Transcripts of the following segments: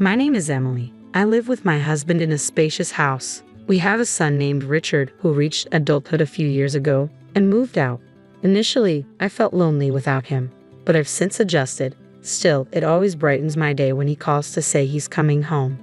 My name is Emily. I live with my husband in a spacious house. We have a son named Richard who reached adulthood a few years ago and moved out. Initially, I felt lonely without him, but I've since adjusted. Still, it always brightens my day when he calls to say he's coming home.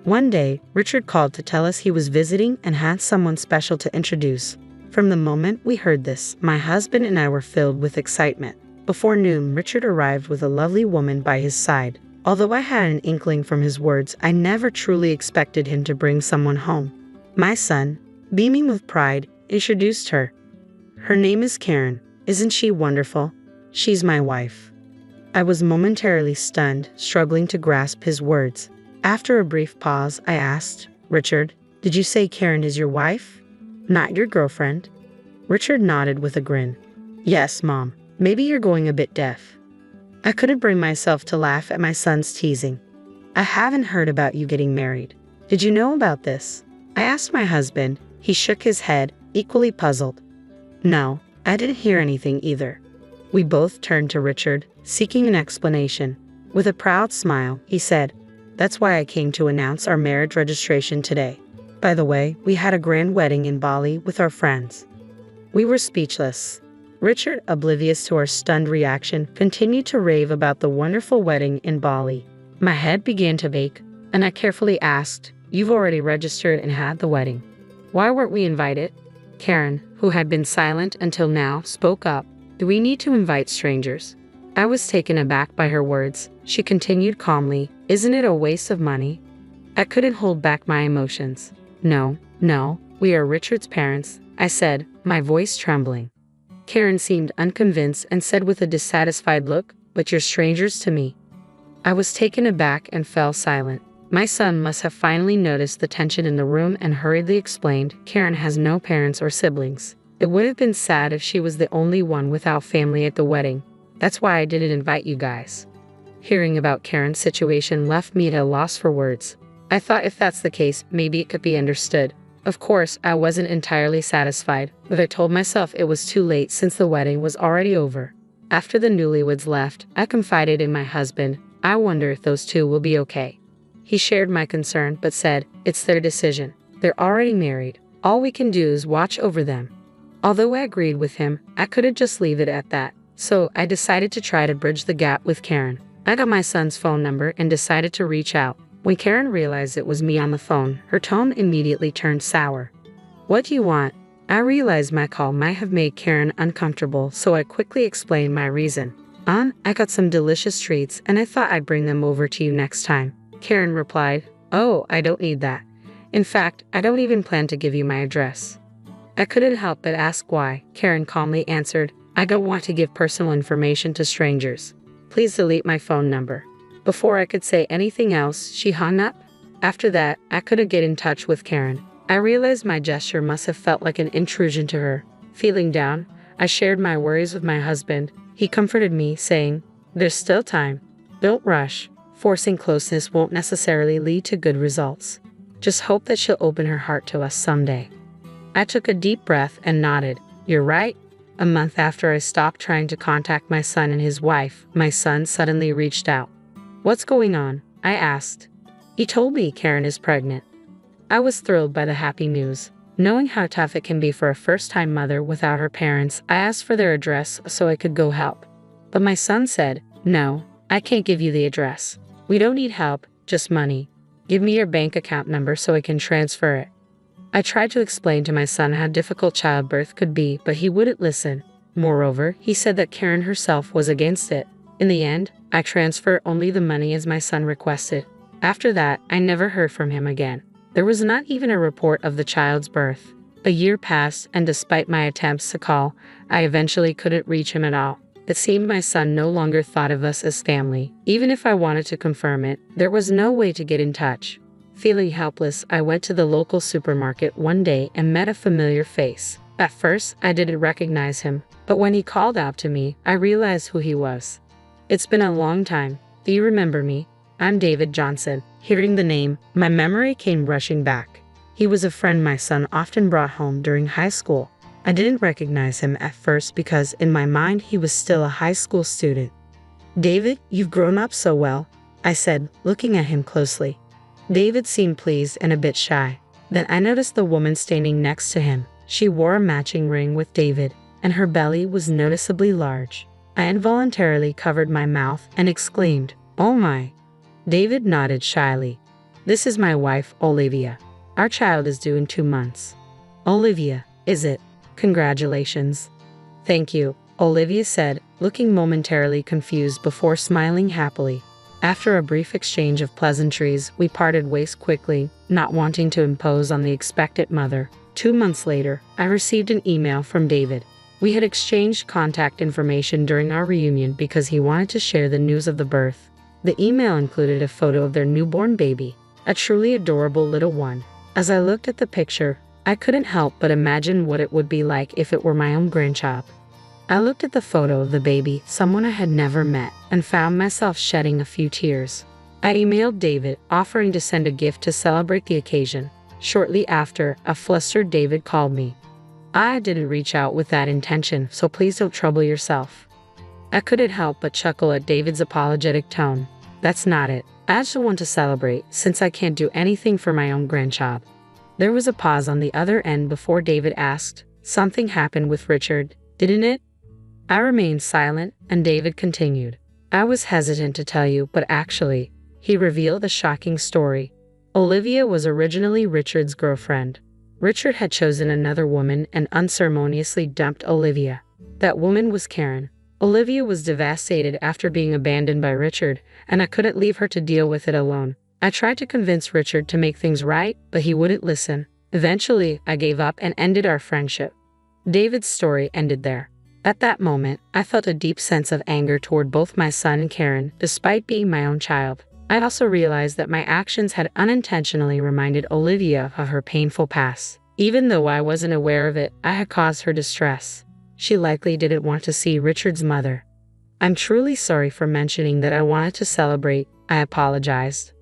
One day, Richard called to tell us he was visiting and had someone special to introduce. From the moment we heard this, my husband and I were filled with excitement. Before noon, Richard arrived with a lovely woman by his side. Although I had an inkling from his words, I never truly expected him to bring someone home. My son, beaming with pride, introduced her. Her name is Karen. Isn't she wonderful? She's my wife. I was momentarily stunned, struggling to grasp his words. After a brief pause, I asked, Richard, did you say Karen is your wife? Not your girlfriend? Richard nodded with a grin. Yes, Mom. Maybe you're going a bit deaf. I couldn't bring myself to laugh at my son's teasing. I haven't heard about you getting married. Did you know about this? I asked my husband. He shook his head, equally puzzled. No, I didn't hear anything either. We both turned to Richard, seeking an explanation. With a proud smile, he said, That's why I came to announce our marriage registration today. By the way, we had a grand wedding in Bali with our friends. We were speechless. Richard, oblivious to our stunned reaction, continued to rave about the wonderful wedding in Bali. My head began to ache, and I carefully asked, You've already registered and had the wedding. Why weren't we invited? Karen, who had been silent until now, spoke up. Do we need to invite strangers? I was taken aback by her words. She continued calmly, Isn't it a waste of money? I couldn't hold back my emotions. No, we are Richard's parents, I said, my voice trembling. Karen seemed unconvinced and said with a dissatisfied look, But you're strangers to me. I was taken aback and fell silent. My son must have finally noticed the tension in the room and hurriedly explained, Karen has no parents or siblings. It would have been sad if she was the only one without family at the wedding. That's why I didn't invite you guys. Hearing about Karen's situation left me at a loss for words. I thought if that's the case, maybe it could be understood. Of course, I wasn't entirely satisfied, but I told myself it was too late since the wedding was already over. After the newlyweds left, I confided in my husband. I wonder if those two will be okay. He shared my concern but said, It's their decision. They're already married. All we can do is watch over them. Although I agreed with him, I couldn't just leave it at that. So I decided to try to bridge the gap with Karen. I got my son's phone number and decided to reach out. When Karen realized it was me on the phone, her tone immediately turned sour. What do you want? I realized my call might have made Karen uncomfortable, so I quickly explained my reason. I got some delicious treats and I thought I'd bring them over to you next time. Karen replied, Oh, I don't need that. In fact, I don't even plan to give you my address. I couldn't help but ask why. Karen calmly answered, I don't want to give personal information to strangers. Please delete my phone number. Before I could say anything else, she hung up. After that, I couldn't get in touch with Karen. I realized my gesture must have felt like an intrusion to her. Feeling down, I shared my worries with my husband. He comforted me, saying, There's still time. Don't rush. Forcing closeness won't necessarily lead to good results. Just hope that she'll open her heart to us someday. I took a deep breath and nodded. You're right. A month after I stopped trying to contact my son and his wife, my son suddenly reached out. What's going on? I asked. He told me Karen is pregnant. I was thrilled by the happy news. Knowing how tough it can be for a first-time mother without her parents, I asked for their address so I could go help. But my son said, No, I can't give you the address. We don't need help, just money. Give me your bank account number so I can transfer it. I tried to explain to my son how difficult childbirth could be, but he wouldn't listen. Moreover, he said that Karen herself was against it. In the end, I transferred only the money as my son requested. After that, I never heard from him again. There was not even a report of the child's birth. A year passed, and despite my attempts to call, I eventually couldn't reach him at all. It seemed my son no longer thought of us as family. Even if I wanted to confirm it, there was no way to get in touch. Feeling helpless, I went to the local supermarket one day and met a familiar face. At first, I didn't recognize him, but when he called out to me, I realized who he was. It's been a long time. Do you remember me? I'm David Johnson. Hearing the name, my memory came rushing back. He was a friend my son often brought home during high school. I didn't recognize him at first because in my mind he was still a high school student. David, you've grown up so well. I said, looking at him closely. David seemed pleased and a bit shy. Then I noticed the woman standing next to him. She wore a matching ring with David, and her belly was noticeably large. I involuntarily covered my mouth and exclaimed, "Oh my!" David nodded shyly. "This is my wife, Olivia. Our child is due in 2 months." "Olivia, is it? Congratulations." "Thank you," Olivia said, looking momentarily confused before smiling happily. After a brief exchange of pleasantries, we parted ways quickly, not wanting to impose on the expectant mother. 2 months later, I received an email from David. We had exchanged contact information during our reunion because he wanted to share the news of the birth. The email included a photo of their newborn baby, a truly adorable little one. As I looked at the picture, I couldn't help but imagine what it would be like if it were my own grandchild. I looked at the photo of the baby, someone I had never met, and found myself shedding a few tears. I emailed David, offering to send a gift to celebrate the occasion. Shortly after, a flustered David called me. "I didn't reach out with that intention, so please don't trouble yourself." I couldn't help but chuckle at David's apologetic tone. "That's not it. I just want to celebrate, since I can't do anything for my own grandchild." There was a pause on the other end before David asked, "Something happened with Richard, didn't it?" I remained silent, and David continued. "I was hesitant to tell you, but actually," he revealed a shocking story. Olivia was originally Richard's girlfriend. Richard had chosen another woman and unceremoniously dumped Olivia. That woman was Karen. Olivia was devastated after being abandoned by Richard, and I couldn't leave her to deal with it alone. I tried to convince Richard to make things right, but he wouldn't listen. Eventually, I gave up and ended our friendship. David's story ended there. At that moment, I felt a deep sense of anger toward both my son and Karen, despite being my own child. I also realized that my actions had unintentionally reminded Olivia of her painful past. Even though I wasn't aware of it, I had caused her distress. She likely didn't want to see Richard's mother. "I'm truly sorry for mentioning that I wanted to celebrate," I apologized.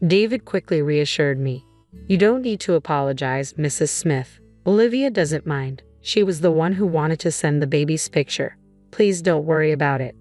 David quickly reassured me. "You don't need to apologize, Mrs. Smith. Olivia doesn't mind. She was the one who wanted to send the baby's picture. Please don't worry about it."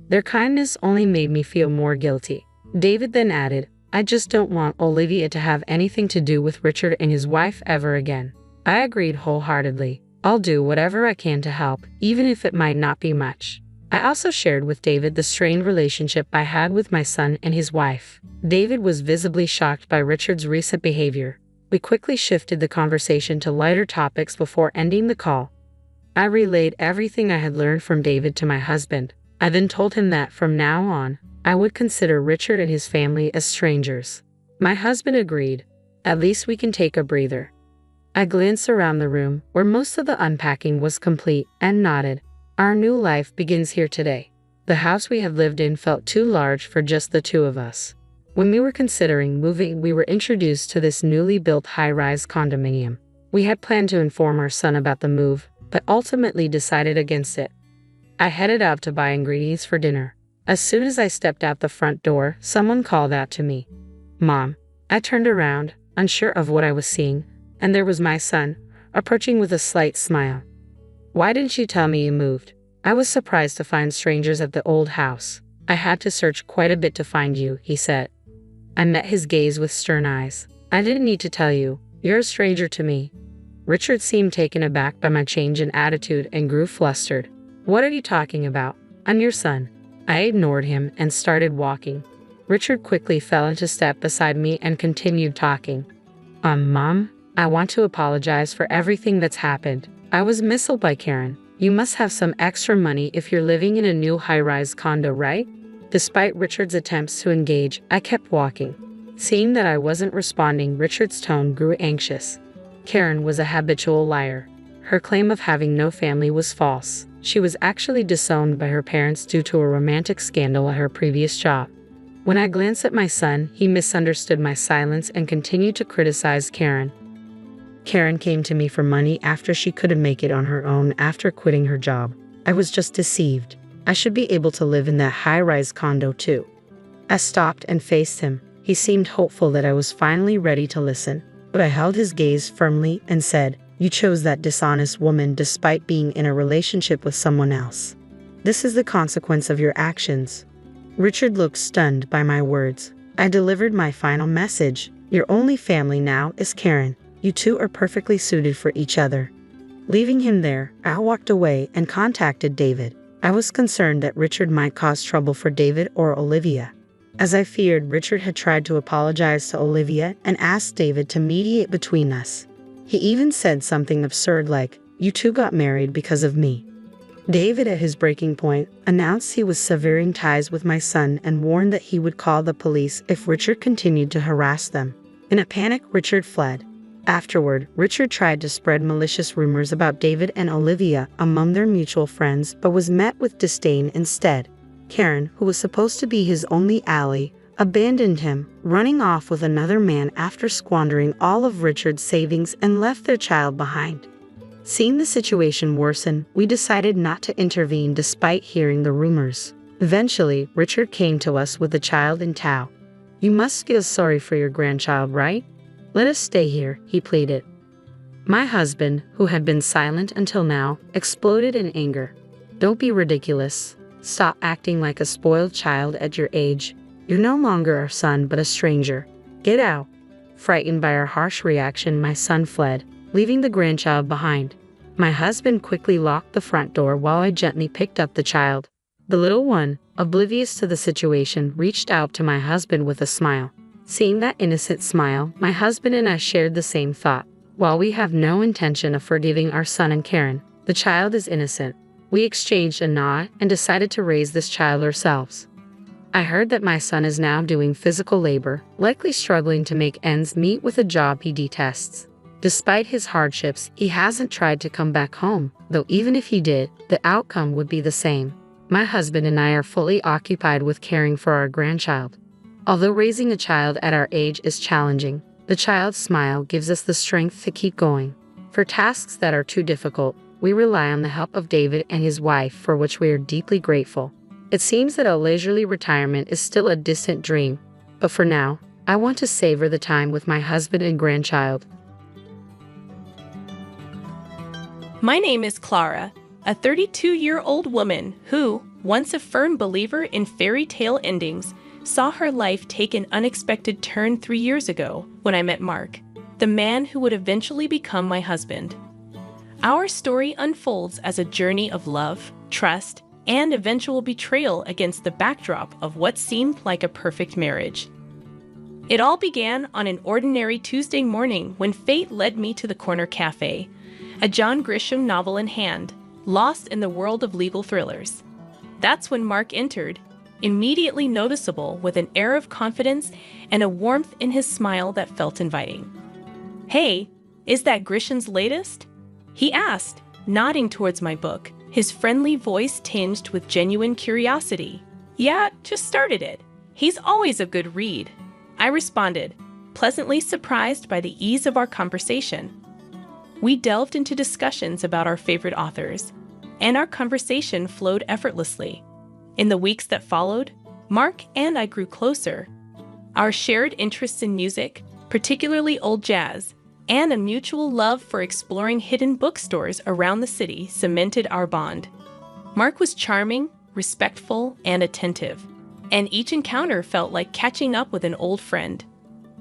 Their kindness only made me feel more guilty. David then added, "I just don't want Olivia to have anything to do with Richard and his wife ever again." I agreed wholeheartedly. "I'll do whatever I can to help, even if it might not be much." I also shared with David the strained relationship I had with my son and his wife. David was visibly shocked by Richard's recent behavior. We quickly shifted the conversation to lighter topics before ending the call. I relayed everything I had learned from David to my husband. I then told him that from now on, I would consider Richard and his family as strangers. My husband agreed. "At least we can take a breather." I glanced around the room, where most of the unpacking was complete, and nodded. Our new life begins here today. The house we had lived in felt too large for just the two of us. When we were considering moving, we were introduced to this newly built high-rise condominium. We had planned to inform our son about the move, but ultimately decided against it. I headed out to buy ingredients for dinner. As soon as I stepped out the front door, someone called out to me, "Mom." I turned around, unsure of what I was seeing, and there was my son, approaching with a slight smile. "Why didn't you tell me you moved?" I was surprised to find strangers at the old house. "I had to search quite a bit to find you," he said. I met his gaze with stern eyes. "I didn't need to tell you. You're a stranger to me." Richard seemed taken aback by my change in attitude and grew flustered. "What are you talking about? I'm your son." I ignored him and started walking. Richard quickly fell into step beside me and continued talking. Mom, I want to apologize for everything that's happened. I was misled by Karen. You must have some extra money if you're living in a new high-rise condo, right?" Despite Richard's attempts to engage, I kept walking. Seeing that I wasn't responding, Richard's tone grew anxious. Karen was a habitual liar. Her claim of having no family was false. She was actually disowned by her parents due to a romantic scandal at her previous job. When I glanced at my son, he misunderstood my silence and continued to criticize Karen. Karen came to me for money after she couldn't make it on her own after quitting her job. I was just deceived. I should be able to live in that high-rise condo too. I stopped and faced him. He seemed hopeful that I was finally ready to listen, but I held his gaze firmly and said, "You chose that dishonest woman despite being in a relationship with someone else. This is the consequence of your actions." Richard looked stunned by my words. I delivered my final message. Your only family now is Karen. You two are perfectly suited for each other. Leaving him there, I walked away and contacted David. I was concerned that Richard might cause trouble for David or Olivia. As I feared, Richard had tried to apologize to Olivia and asked David to mediate between us. He even said something absurd like, "You two got married because of me." David, at his breaking point, announced he was severing ties with my son and warned that he would call the police if Richard continued to harass them. In a panic, Richard fled. Afterward, Richard tried to spread malicious rumors about David and Olivia among their mutual friends, but was met with disdain instead. Karen, who was supposed to be his only ally, abandoned him, running off with another man after squandering all of Richard's savings and left their child behind. Seeing the situation worsen, we decided not to intervene despite hearing the rumors. Eventually, Richard came to us with the child in tow. "You must feel sorry for your grandchild, right? Let us stay here," he pleaded. My husband, who had been silent until now, exploded in anger. "Don't be ridiculous. Stop acting like a spoiled child at your age. You're no longer our son, but a stranger. Get out." Frightened by our harsh reaction, my son fled, leaving the grandchild behind. My husband quickly locked the front door while I gently picked up the child. The little one, oblivious to the situation, reached out to my husband with a smile. Seeing that innocent smile, my husband and I shared the same thought. While we have no intention of forgiving our son and Karen, the child is innocent. We exchanged a nod and decided to raise this child ourselves. I heard that my son is now doing physical labor, likely struggling to make ends meet with a job he detests. Despite his hardships, he hasn't tried to come back home, though even if he did, the outcome would be the same. My husband and I are fully occupied with caring for our grandchild. Although raising a child at our age is challenging, the child's smile gives us the strength to keep going. For tasks that are too difficult, we rely on the help of David and his wife, for which we are deeply grateful. It seems that a leisurely retirement is still a distant dream, but for now, I want to savor the time with my husband and grandchild. My name is Clara, a 32-year-old woman who, once a firm believer in fairy tale endings, saw her life take an unexpected turn 3 years ago when I met Mark, the man who would eventually become my husband. Our story unfolds as a journey of love, trust, and eventual betrayal against the backdrop of what seemed like a perfect marriage. It all began on an ordinary Tuesday morning when fate led me to the Corner Cafe, a John Grisham novel in hand, lost in the world of legal thrillers. That's when Mark entered, immediately noticeable with an air of confidence and a warmth in his smile that felt inviting. "Hey, is that Grisham's latest?" he asked, nodding towards my book, his friendly voice tinged with genuine curiosity. "Yeah, just started it. He's always a good read," I responded, pleasantly surprised by the ease of our conversation. We delved into discussions about our favorite authors, and our conversation flowed effortlessly. In the weeks that followed, Mark and I grew closer. Our shared interests in music, particularly old jazz, and a mutual love for exploring hidden bookstores around the city cemented our bond. Mark was charming, respectful, and attentive, and each encounter felt like catching up with an old friend.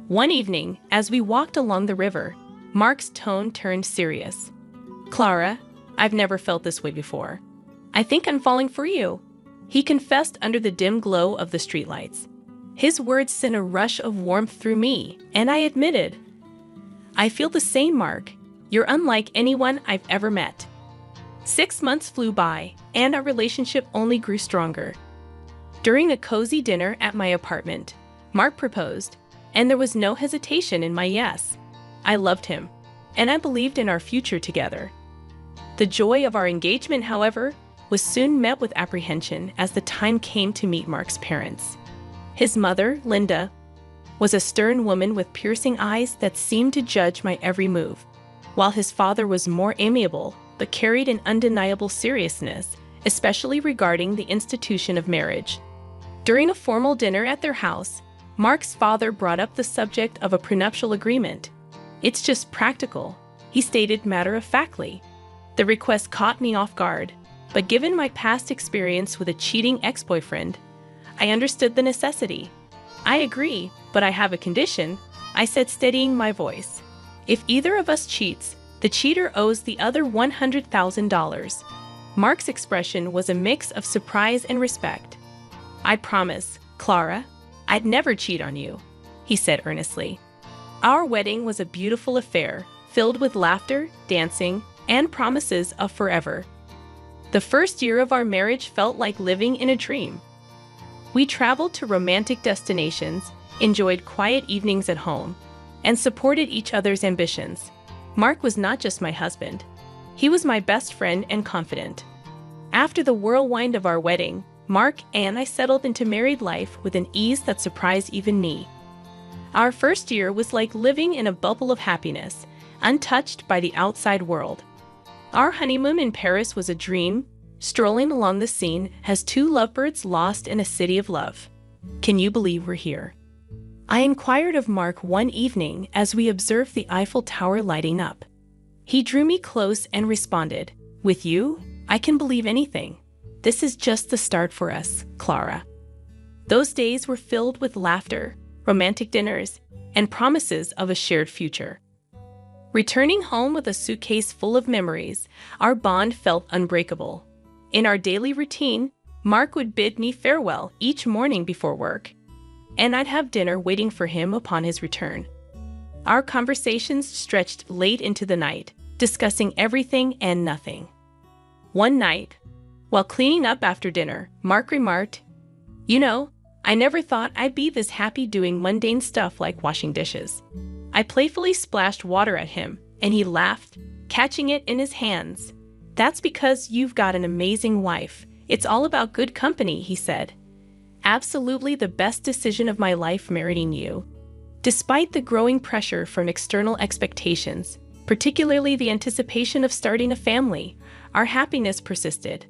One evening, as we walked along the river, Mark's tone turned serious. "Clara, I've never felt this way before. I think I'm falling for you," he confessed under the dim glow of the streetlights. His words sent a rush of warmth through me, and I admitted, "I feel the same, Mark. You're unlike anyone I've ever met." 6 months flew by, and our relationship only grew stronger. During a cozy dinner at my apartment, Mark proposed, and there was no hesitation in my yes. I loved him, and I believed in our future together. The joy of our engagement, however, was soon met with apprehension as the time came to meet Mark's parents. His mother, Linda, was a stern woman with piercing eyes that seemed to judge my every move, while his father was more amiable but carried an undeniable seriousness, especially regarding the institution of marriage. During a formal dinner at their house, Mark's father brought up the subject of a prenuptial agreement. "It's just practical," he stated matter-of-factly. The request caught me off guard, but given my past experience with a cheating ex-boyfriend, I understood the necessity. I agree, but I have a condition, I said, steadying my voice. If either of us cheats, the cheater owes the other $100,000. Mark's expression was a mix of surprise and respect. I promise, Clara, I'd never cheat on you, he said earnestly. Our wedding was a beautiful affair, filled with laughter, dancing, and promises of forever. The first year of our marriage felt like living in a dream. We traveled to romantic destinations, enjoyed quiet evenings at home, and supported each other's ambitions. Mark was not just my husband. He was my best friend and confidant. After the whirlwind of our wedding, Mark and I settled into married life with an ease that surprised even me. Our first year was like living in a bubble of happiness, untouched by the outside world. Our honeymoon in Paris was a dream, strolling along the Seine as two lovebirds lost in a city of love. Can you believe we're here? I inquired of Mark one evening as we observed the Eiffel Tower lighting up. He drew me close and responded, "With you, I can believe anything. This is just the start for us, Clara." Those days were filled with laughter, romantic dinners, and promises of a shared future. Returning home with a suitcase full of memories, our bond felt unbreakable. In our daily routine, Mark would bid me farewell each morning before work, and I'd have dinner waiting for him upon his return. Our conversations stretched late into the night, discussing everything and nothing. One night, while cleaning up after dinner, Mark remarked, "You know, I never thought I'd be this happy doing mundane stuff like washing dishes." I playfully splashed water at him, and he laughed, catching it in his hands. "That's because you've got an amazing wife. It's all about good company," he said. "Absolutely the best decision of my life marrying you." Despite the growing pressure from external expectations, particularly the anticipation of starting a family, our happiness persisted.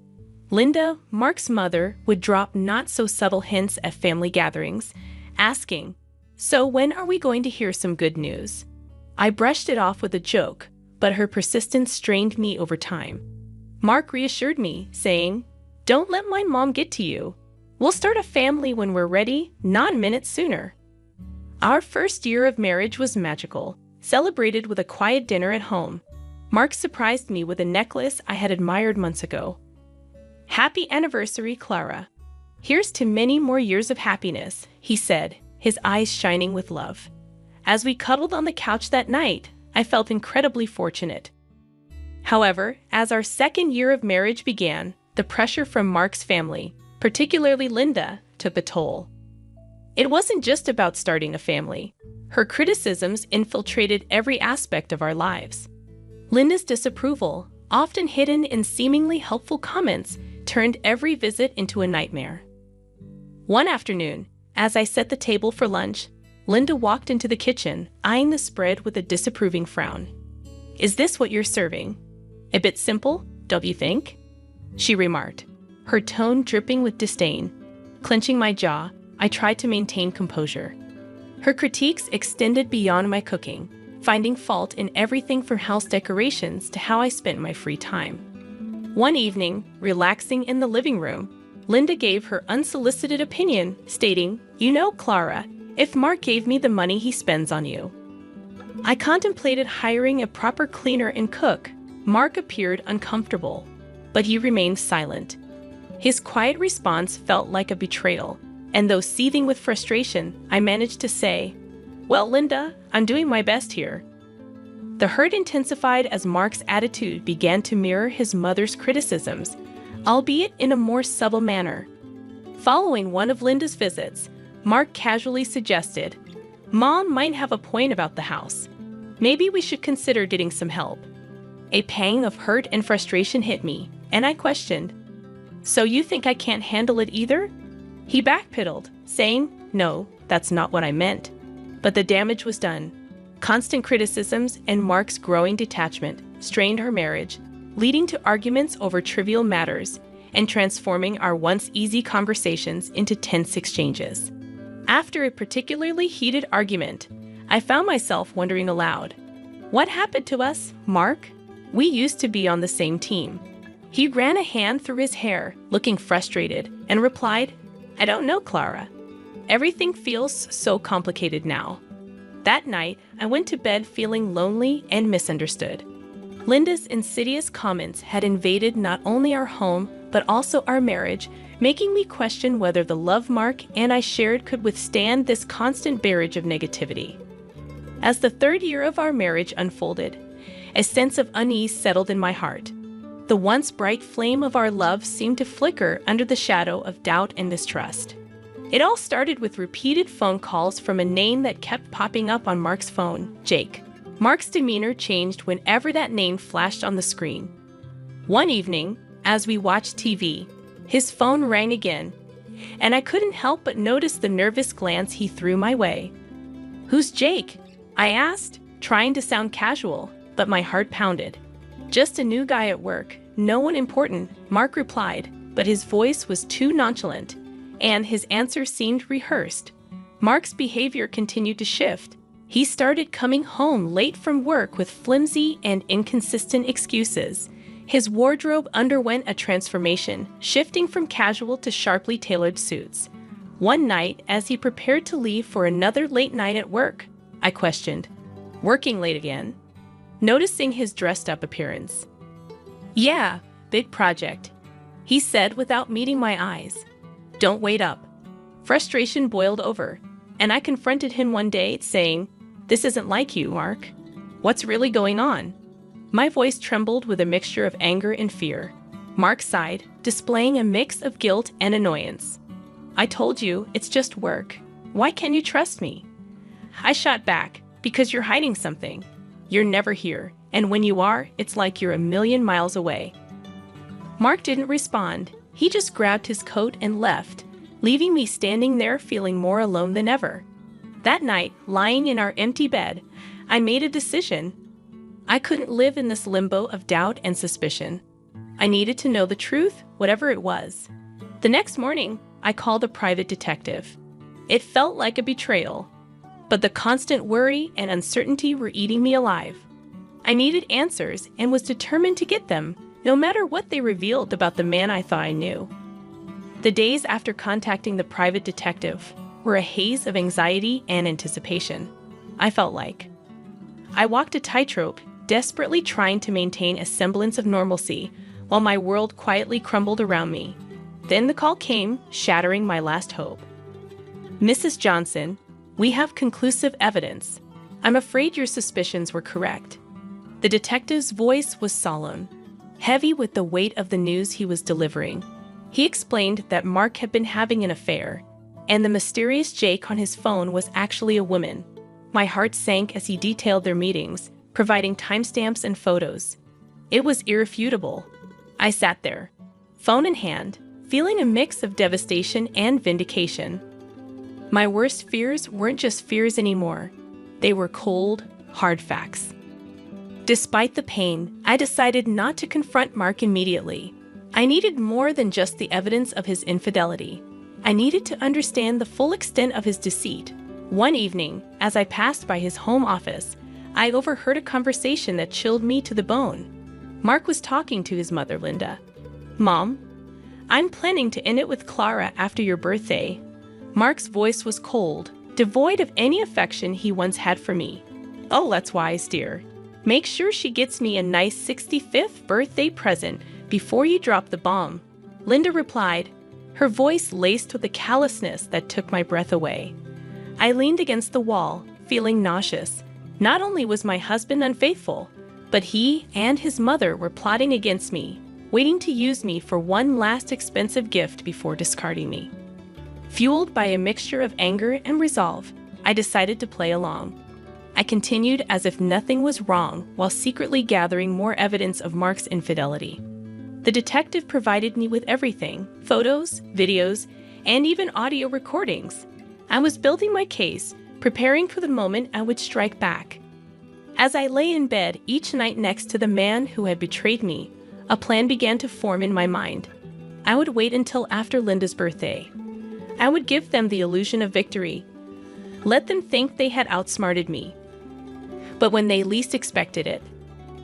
Linda, Mark's mother, would drop not-so-subtle hints at family gatherings, asking, "So when are we going to hear some good news?" I brushed it off with a joke, but her persistence strained me over time. Mark reassured me, saying, "Don't let my mom get to you. We'll start a family when we're ready, not minutes sooner." Our first year of marriage was magical, celebrated with a quiet dinner at home. Mark surprised me with a necklace I had admired months ago. "Happy anniversary, Clara. Here's to many more years of happiness," he said, his eyes shining with love. As we cuddled on the couch that night, I felt incredibly fortunate. However, as our second year of marriage began, the pressure from Mark's family, particularly Linda, took a toll. It wasn't just about starting a family. Her criticisms infiltrated every aspect of our lives. Linda's disapproval, often hidden in seemingly helpful comments, turned every visit into a nightmare. One afternoon, as I set the table for lunch, Linda walked into the kitchen, eyeing the spread with a disapproving frown. "Is this what you're serving? A bit simple, don't you think?" she remarked, her tone dripping with disdain. Clenching my jaw, I tried to maintain composure. Her critiques extended beyond my cooking, finding fault in everything from house decorations to how I spent my free time. One evening, relaxing in the living room, Linda gave her unsolicited opinion, stating, "You know, Clara, if Mark gave me the money he spends on you." I contemplated hiring a proper cleaner and cook. Mark appeared uncomfortable, but he remained silent. His quiet response felt like a betrayal, and though seething with frustration, I managed to say, "Well, Linda, I'm doing my best here." The hurt intensified as Mark's attitude began to mirror his mother's criticisms, albeit in a more subtle manner. Following one of Linda's visits, Mark casually suggested, "Mom might have a point about the house. Maybe we should consider getting some help." A pang of hurt and frustration hit me, and I questioned, "So you think I can't handle it either?" He backpedaled, saying, "No, that's not what I meant." But the damage was done. Constant criticisms and Mark's growing detachment strained our marriage, leading to arguments over trivial matters and transforming our once easy conversations into tense exchanges. After a particularly heated argument, I found myself wondering aloud, "What happened to us, Mark? We used to be on the same team." He ran a hand through his hair, looking frustrated, and replied, I don't know, Clara. Everything feels so complicated now. That night, I went to bed feeling lonely and misunderstood. Linda's insidious comments had invaded not only our home, but also our marriage, making me question whether the love Mark and I shared could withstand this constant barrage of negativity. As the third year of our marriage unfolded, a sense of unease settled in my heart. The once bright flame of our love seemed to flicker under the shadow of doubt and mistrust. It all started with repeated phone calls from a name that kept popping up on Mark's phone, Jake. Mark's demeanor changed whenever that name flashed on the screen. One evening, as we watched TV, his phone rang again, and I couldn't help but notice the nervous glance he threw my way. "Who's Jake?" I asked, trying to sound casual, but my heart pounded. "Just a new guy at work, no one important," Mark replied, but his voice was too nonchalant, and his answer seemed rehearsed. Mark's behavior continued to shift. He started coming home late from work with flimsy and inconsistent excuses. His wardrobe underwent a transformation, shifting from casual to sharply tailored suits. One night, as he prepared to leave for another late night at work, I questioned, "Working late again?" Noticing his dressed-up appearance. "Yeah, big project," he said without meeting my eyes. "Don't wait up." Frustration boiled over, and I confronted him one day, saying, "This isn't like you, Mark. What's really going on?" My voice trembled with a mixture of anger and fear. Mark sighed, displaying a mix of guilt and annoyance. "I told you, it's just work. Why can't you trust me?" I shot back, "Because you're hiding something. You're never here, and when you are, it's like you're a million miles away." Mark didn't respond. He just grabbed his coat and left, leaving me standing there feeling more alone than ever. That night, lying in our empty bed, I made a decision. I couldn't live in this limbo of doubt and suspicion. I needed to know the truth, whatever it was. The next morning, I called a private detective. It felt like a betrayal, but the constant worry and uncertainty were eating me alive. I needed answers and was determined to get them, no matter what they revealed about the man I thought I knew. The days after contacting the private detective were a haze of anxiety and anticipation. I felt like I walked a tightrope, desperately trying to maintain a semblance of normalcy while my world quietly crumbled around me. Then the call came, shattering my last hope. "Mrs. Johnson, we have conclusive evidence. I'm afraid your suspicions were correct." The detective's voice was solemn, heavy with the weight of the news he was delivering. He explained that Mark had been having an affair, and the mysterious Jake on his phone was actually a woman. My heart sank as he detailed their meetings, providing timestamps and photos. It was irrefutable. I sat there, phone in hand, feeling a mix of devastation and vindication. My worst fears weren't just fears anymore. They were cold, hard facts. Despite the pain, I decided not to confront Mark immediately. I needed more than just the evidence of his infidelity. I needed to understand the full extent of his deceit. One evening, as I passed by his home office, I overheard a conversation that chilled me to the bone. Mark was talking to his mother, Linda. "Mom, I'm planning to end it with Clara after your birthday." Mark's voice was cold, devoid of any affection he once had for me. "Oh, that's wise, dear. Make sure she gets me a nice 65th birthday present before you drop the bomb," Linda replied, her voice laced with a callousness that took my breath away. I leaned against the wall, feeling nauseous. Not only was my husband unfaithful, but he and his mother were plotting against me, waiting to use me for one last expensive gift before discarding me. Fueled by a mixture of anger and resolve, I decided to play along. I continued as if nothing was wrong while secretly gathering more evidence of Mark's infidelity. The detective provided me with everything: photos, videos, and even audio recordings. I was building my case, preparing for the moment I would strike back. As I lay in bed each night next to the man who had betrayed me, a plan began to form in my mind. I would wait until after Linda's birthday. I would give them the illusion of victory. Let them think they had outsmarted me. But when they least expected it,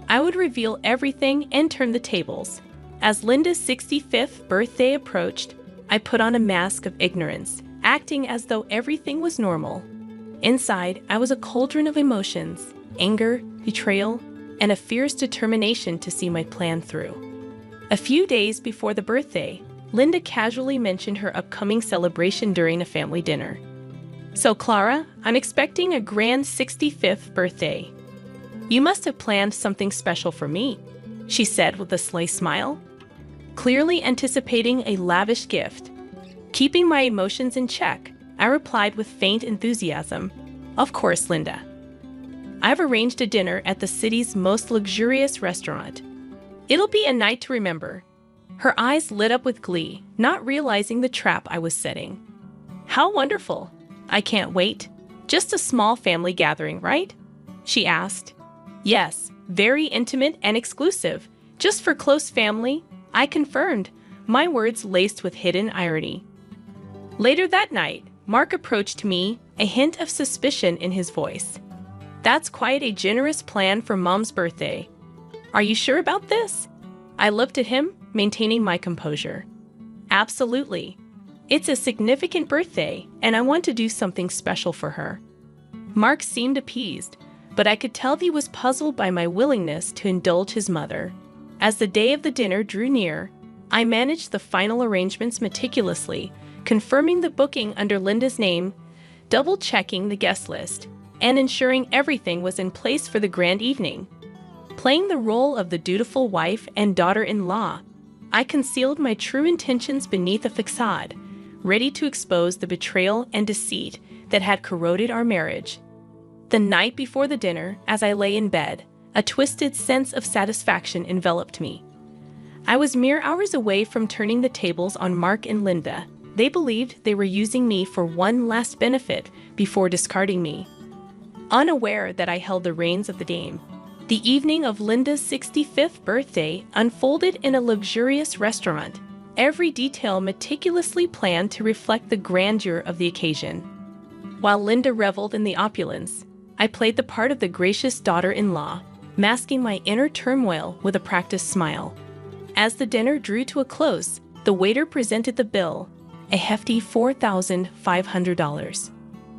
I would reveal everything and turn the tables. As Linda's 65th birthday approached, I put on a mask of ignorance, acting as though everything was normal. Inside, I was a cauldron of emotions, anger, betrayal, and a fierce determination to see my plan through. A few days before the birthday, Linda casually mentioned her upcoming celebration during a family dinner. "So, Clara, I'm expecting a grand 65th birthday. You must have planned something special for me," she said with a sly smile, clearly anticipating a lavish gift. Keeping my emotions in check, I replied with faint enthusiasm, "Of course, Linda. I've arranged a dinner at the city's most luxurious restaurant. It'll be a night to remember." Her eyes lit up with glee, not realizing the trap I was setting. "How wonderful! I can't wait. Just a small family gathering, right?" she asked. "Yes, very intimate and exclusive. Just for close family," I confirmed, my words laced with hidden irony. Later that night, Mark approached me, a hint of suspicion in his voice. "That's quite a generous plan for Mom's birthday. Are you sure about this?" I looked at him, maintaining my composure. "Absolutely. It's a significant birthday, and I want to do something special for her." Mark seemed appeased, but I could tell he was puzzled by my willingness to indulge his mother. As the day of the dinner drew near, I managed the final arrangements meticulously, confirming the booking under Linda's name, double-checking the guest list, and ensuring everything was in place for the grand evening. Playing the role of the dutiful wife and daughter-in-law, I concealed my true intentions beneath a facade, ready to expose the betrayal and deceit that had corroded our marriage. The night before the dinner, as I lay in bed, a twisted sense of satisfaction enveloped me. I was mere hours away from turning the tables on Mark and Linda. They believed they were using me for one last benefit before discarding me. Unaware that I held the reins of the game, the evening of Linda's 65th birthday unfolded in a luxurious restaurant, every detail meticulously planned to reflect the grandeur of the occasion. While Linda reveled in the opulence, I played the part of the gracious daughter-in-law, masking my inner turmoil with a practiced smile. As the dinner drew to a close, the waiter presented the bill, a hefty $4,500.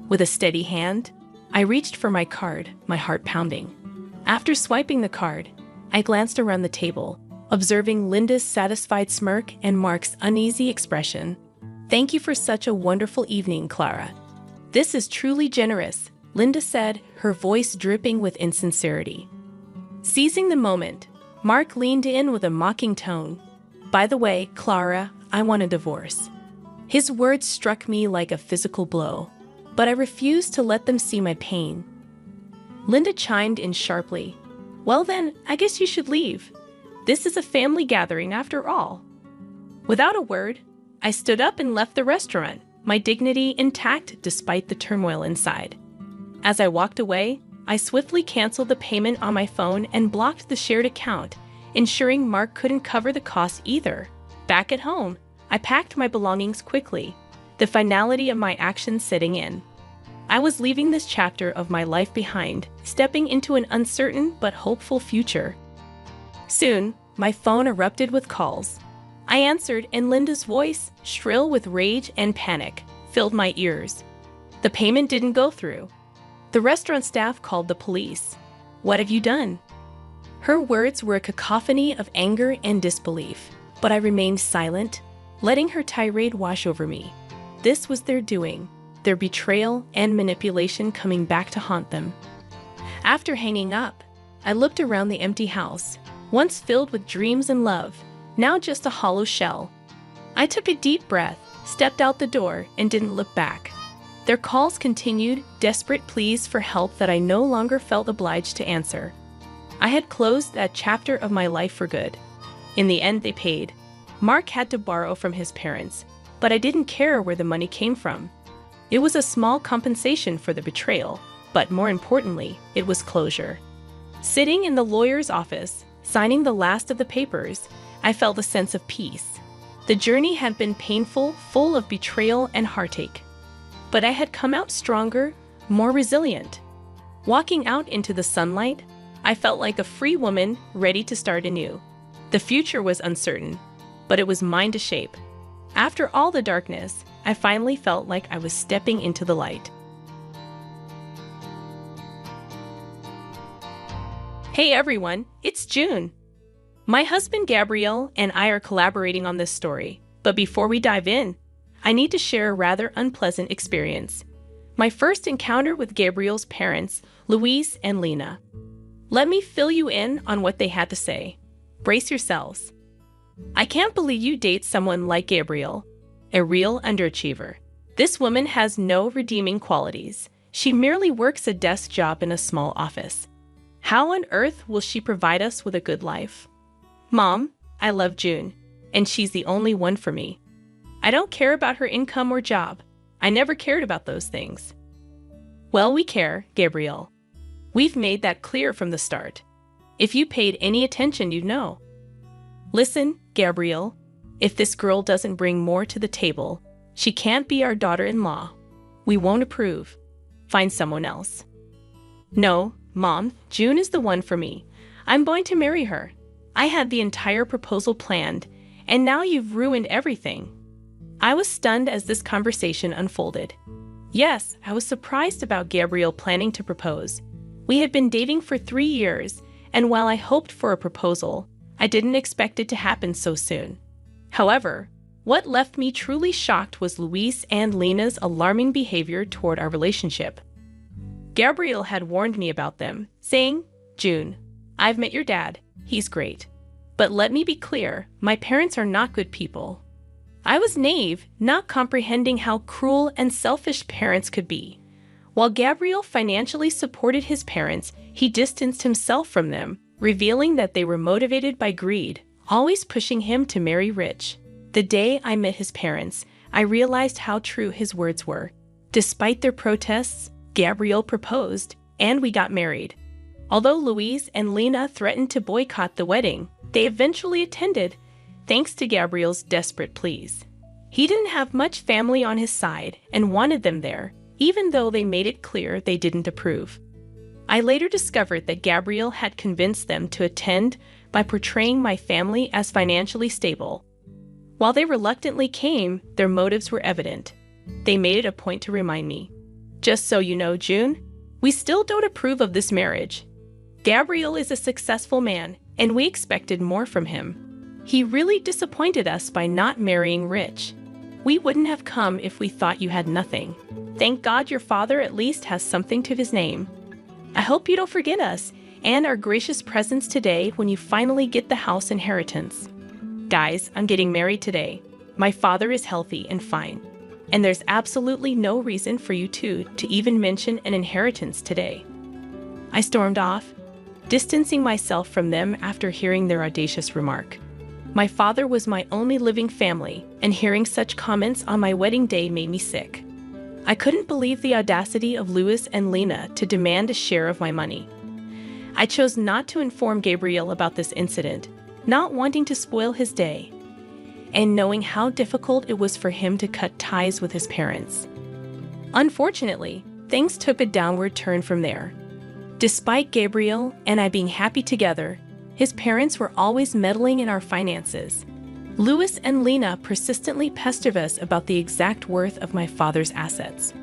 With a steady hand, I reached for my card, my heart pounding. After swiping the card, I glanced around the table, observing Linda's satisfied smirk and Mark's uneasy expression. "Thank you for such a wonderful evening, Clara. This is truly generous," Linda said, her voice dripping with insincerity. Seizing the moment, Mark leaned in with a mocking tone. "By the way, Clara, I want a divorce." His words struck me like a physical blow, but I refused to let them see my pain. Linda chimed in sharply. "Well then, I guess you should leave. This is a family gathering after all." Without a word, I stood up and left the restaurant, my dignity intact despite the turmoil inside. As I walked away, I swiftly canceled the payment on my phone and blocked the shared account, ensuring Mark couldn't cover the cost either. Back at home, I packed my belongings quickly, the finality of my actions setting in. I was leaving this chapter of my life behind, stepping into an uncertain but hopeful future. Soon, my phone erupted with calls. I answered, and Linda's voice, shrill with rage and panic, filled my ears. The payment didn't go through. The restaurant staff called the police. "What have you done?" Her words were a cacophony of anger and disbelief, but I remained silent, letting her tirade wash over me. This was their doing, their betrayal and manipulation coming back to haunt them. After hanging up, I looked around the empty house, once filled with dreams and love, now just a hollow shell. I took a deep breath, stepped out the door, and didn't look back. Their calls continued, desperate pleas for help that I no longer felt obliged to answer. I had closed that chapter of my life for good. In the end, they paid. Mark had to borrow from his parents, but I didn't care where the money came from. It was a small compensation for the betrayal, but more importantly, it was closure. Sitting in the lawyer's office, signing the last of the papers, I felt a sense of peace. The journey had been painful, full of betrayal and heartache. But I had come out stronger, more resilient. Walking out into the sunlight, I felt like a free woman ready to start anew. The future was uncertain, but it was mine to shape. After all the darkness, I finally felt like I was stepping into the light. Hey everyone, it's June. My husband Gabrielle and I are collaborating on this story, but before we dive in, I need to share a rather unpleasant experience. My first encounter with Gabrielle's parents, Louise and Lena. Let me fill you in on what they had to say. Brace yourselves. I can't believe you date someone like Gabrielle, a real underachiever. This woman has no redeeming qualities. She merely works a desk job in a small office. How on earth will she provide us with a good life? Mom, I love June, and she's the only one for me. I don't care about her income or job. I never cared about those things. Well, we care, Gabrielle. We've made that clear from the start. If you paid any attention, you'd know. Listen, Gabrielle, if this girl doesn't bring more to the table, she can't be our daughter-in-law. We won't approve. Find someone else. No, Mom, June is the one for me. I'm going to marry her. I had the entire proposal planned, and now you've ruined everything. I was stunned as this conversation unfolded. Yes, I was surprised about Gabrielle planning to propose. We had been dating for 3 years, and while I hoped for a proposal, I didn't expect it to happen so soon. However, what left me truly shocked was Louise and Lena's alarming behavior toward our relationship. Gabrielle had warned me about them, saying, "June, I've met your dad. He's great. But let me be clear, my parents are not good people." I was naive, not comprehending how cruel and selfish parents could be. While Gabrielle financially supported his parents, he distanced himself from them, revealing that they were motivated by greed, always pushing him to marry rich. The day I met his parents, I realized how true his words were. Despite their protests, Gabrielle proposed, and we got married. Although Louise and Lena threatened to boycott the wedding, they eventually attended, thanks to Gabrielle's desperate pleas. He didn't have much family on his side and wanted them there, even though they made it clear they didn't approve. I later discovered that Gabrielle had convinced them to attend by portraying my family as financially stable. While they reluctantly came, their motives were evident. They made it a point to remind me, "Just so you know, June, we still don't approve of this marriage. Gabrielle is a successful man, and we expected more from him. He really disappointed us by not marrying rich. We wouldn't have come if we thought you had nothing. Thank God your father at least has something to his name. I hope you don't forget us and our gracious presence today when you finally get the house inheritance. Guys, I'm getting married today. My father is healthy and fine, and there's absolutely no reason for you two to even mention an inheritance today." I stormed off, distancing myself from them after hearing their audacious remark. My father was my only living family, and hearing such comments on my wedding day made me sick. I couldn't believe the audacity of Louis and Lena to demand a share of my money. I chose not to inform Gabrielle about this incident, not wanting to spoil his day, and knowing how difficult it was for him to cut ties with his parents. Unfortunately, things took a downward turn from there. Despite Gabrielle and I being happy together, his parents were always meddling in our finances. Louis and Lena persistently pestered us about the exact worth of my father's assets.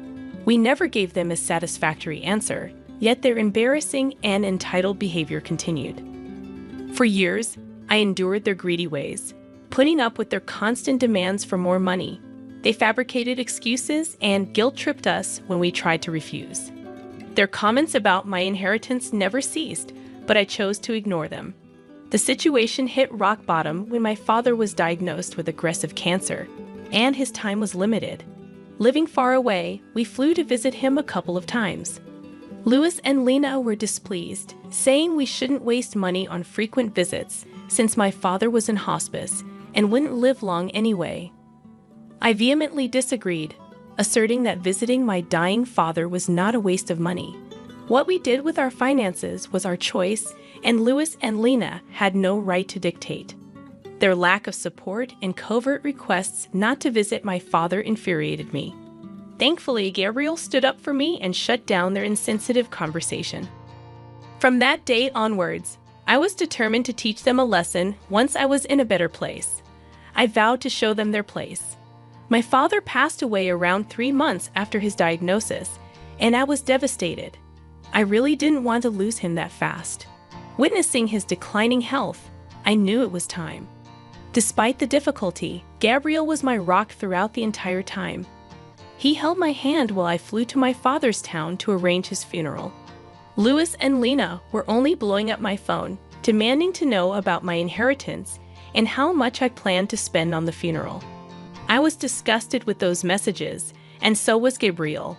We never gave them a satisfactory answer, yet their embarrassing and entitled behavior continued. For years, I endured their greedy ways, putting up with their constant demands for more money. They fabricated excuses and guilt-tripped us when we tried to refuse. Their comments about my inheritance never ceased, but I chose to ignore them. The situation hit rock bottom when my father was diagnosed with aggressive cancer, and his time was limited. Living far away, we flew to visit him a couple of times. Louis and Lena were displeased, saying we shouldn't waste money on frequent visits since my father was in hospice and wouldn't live long anyway. I vehemently disagreed, asserting that visiting my dying father was not a waste of money. What we did with our finances was our choice, and Louis and Lena had no right to dictate. Their lack of support and covert requests not to visit my father infuriated me. Thankfully, Gabrielle stood up for me and shut down their insensitive conversation. From that day onwards, I was determined to teach them a lesson once I was in a better place. I vowed to show them their place. My father passed away around 3 months after his diagnosis, and I was devastated. I really didn't want to lose him that fast. Witnessing his declining health, I knew it was time. Despite the difficulty, Gabriel was my rock throughout the entire time. He held my hand while I flew to my father's town to arrange his funeral. Louis and Lena were only blowing up my phone, demanding to know about my inheritance and how much I planned to spend on the funeral. I was disgusted with those messages, and so was Gabriel.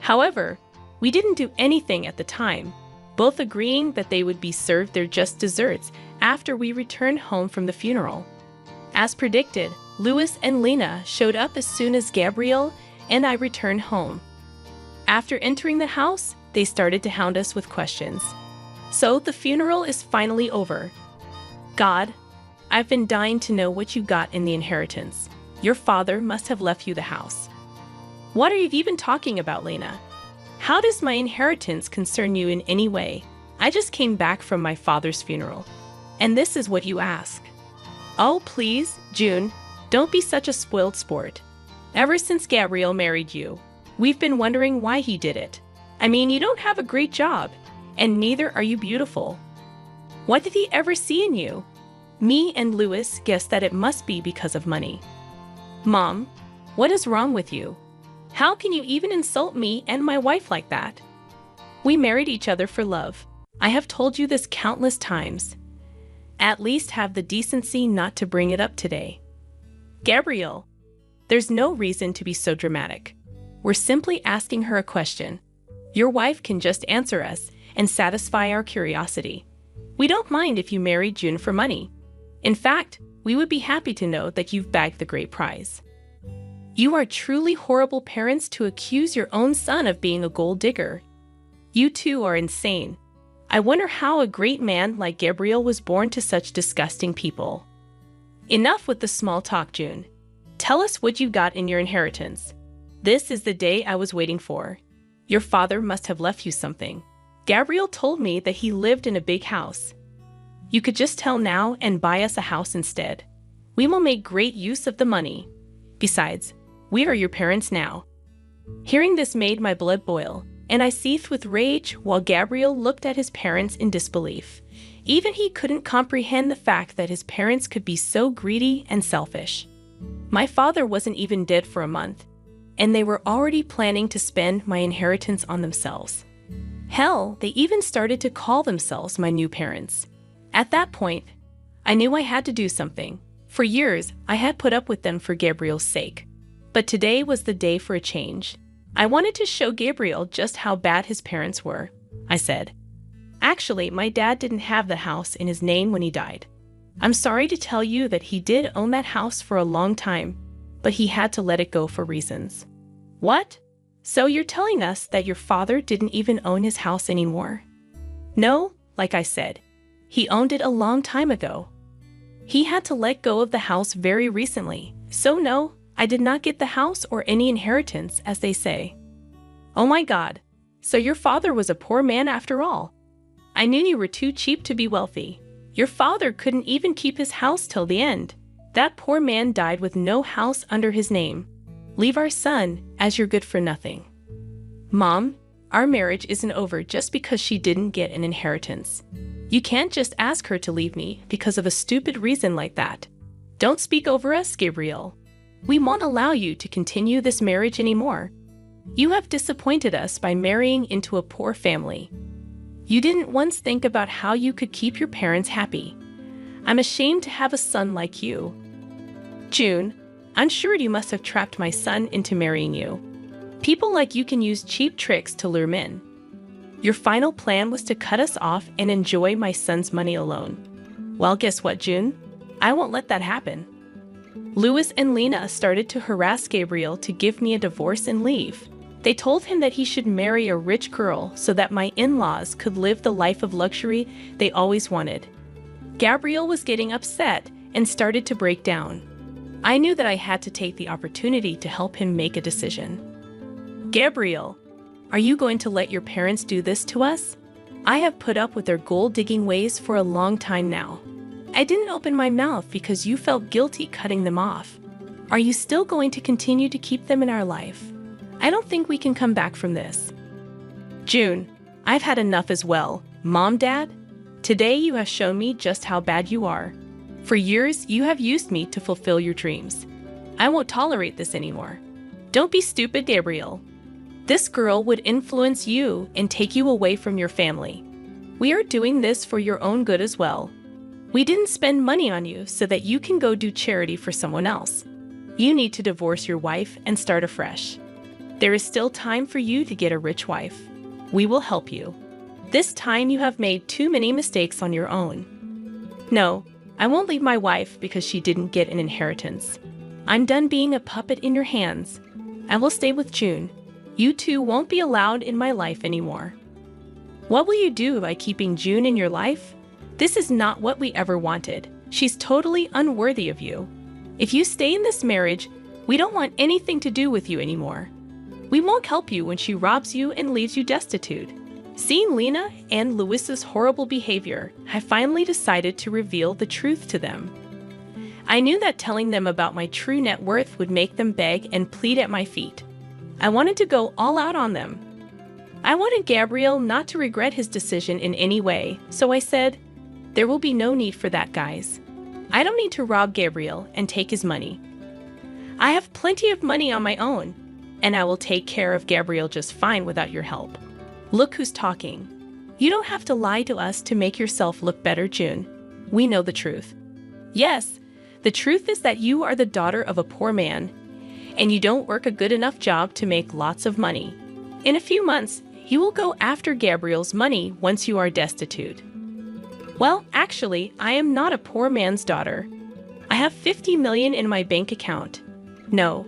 However, we didn't do anything at the time, both agreeing that they would be served their just desserts after we returned home from the funeral. As predicted, Louis and Lena showed up as soon as Gabriel and I returned home. After entering the house, they started to hound us with questions. So the funeral is finally over. God, I've been dying to know what you got in the inheritance. Your father must have left you the house. What are you even talking about, Lena? How does my inheritance concern you in any way? I just came back from my father's funeral, and this is what you ask. Oh, please, June, don't be such a spoiled sport. Ever since Gabriel married you, we've been wondering why he did it. I mean, you don't have a great job, and neither are you beautiful. What did he ever see in you? Me and Louis guessed that it must be because of money. Mom, what is wrong with you? How can you even insult me and my wife like that? We married each other for love. I have told you this countless times. At least have the decency not to bring it up today. Gabriel, there's no reason to be so dramatic. We're simply asking her a question. Your wife can just answer us and satisfy our curiosity. We don't mind if you marry June for money. In fact, we would be happy to know that you've bagged the great prize. You are truly horrible parents to accuse your own son of being a gold digger. You two are insane. I wonder how a great man like Gabriel was born to such disgusting people. Enough with the small talk, June. Tell us what you got in your inheritance. This is the day I was waiting for. Your father must have left you something. Gabriel told me that he lived in a big house. You could just tell now and buy us a house instead. We will make great use of the money. Besides, we are your parents now. Hearing this made my blood boil, and I seethed with rage while Gabriel looked at his parents in disbelief. Even he couldn't comprehend the fact that his parents could be so greedy and selfish. My father wasn't even dead for a month, and they were already planning to spend my inheritance on themselves. Hell, they even started to call themselves my new parents. At that point, I knew I had to do something. For years, I had put up with them for Gabriel's sake. But today was the day for a change. I wanted to show Gabriel just how bad his parents were. I said, actually, my dad didn't have the house in his name when he died. I'm sorry to tell you that he did own that house for a long time, but he had to let it go for reasons. What? So you're telling us that your father didn't even own his house anymore? No, like I said, he owned it a long time ago. He had to let go of the house very recently, so no, I did not get the house or any inheritance, as they say. Oh my God, so your father was a poor man after all. I knew you were too cheap to be wealthy. Your father couldn't even keep his house till the end. That poor man died with no house under his name. Leave our son, as you're good for nothing. Mom, our marriage isn't over just because she didn't get an inheritance. You can't just ask her to leave me because of a stupid reason like that. Don't speak over us, Gabriel. We won't allow you to continue this marriage anymore. You have disappointed us by marrying into a poor family. You didn't once think about how you could keep your parents happy. I'm ashamed to have a son like you. June, I'm sure you must have trapped my son into marrying you. People like you can use cheap tricks to lure men. Your final plan was to cut us off and enjoy my son's money alone. Well, guess what, June? I won't let that happen. Louis and Lena started to harass Gabriel to give me a divorce and leave. They told him that he should marry a rich girl so that my in-laws could live the life of luxury they always wanted. Gabriel was getting upset and started to break down. I knew that I had to take the opportunity to help him make a decision. Gabriel, are you going to let your parents do this to us? I have put up with their gold-digging ways for a long time now. I didn't open my mouth because you felt guilty cutting them off. Are you still going to continue to keep them in our life? I don't think we can come back from this. June, I've had enough as well. Mom, Dad, today you have shown me just how bad you are. For years, you have used me to fulfill your dreams. I won't tolerate this anymore. Don't be stupid, Gabriel. This girl would influence you and take you away from your family. We are doing this for your own good as well. We didn't spend money on you so that you can go do charity for someone else. You need to divorce your wife and start afresh. There is still time for you to get a rich wife. We will help you. This time you have made too many mistakes on your own. No, I won't leave my wife because she didn't get an inheritance. I'm done being a puppet in your hands. I will stay with June. You two won't be allowed in my life anymore. What will you do by keeping June in your life? This is not what we ever wanted. She's totally unworthy of you. If you stay in this marriage, we don't want anything to do with you anymore. We won't help you when she robs you and leaves you destitute. Seeing Lena and Louis's horrible behavior, I finally decided to reveal the truth to them. I knew that telling them about my true net worth would make them beg and plead at my feet. I wanted to go all out on them. I wanted Gabriel not to regret his decision in any way, so I said, "There will be no need for that, guys. I don't need to rob Gabriel and take his money. I have plenty of money on my own, and I will take care of Gabriel just fine without your help. Look who's talking. You don't have to lie to us to make yourself look better, June. We know the truth. Yes, the truth is that you are the daughter of a poor man, and you don't work a good enough job to make lots of money. In a few months, you will go after Gabriel's money once you are destitute." Well, actually, I am not a poor man's daughter. I have 50 million in my bank account. No,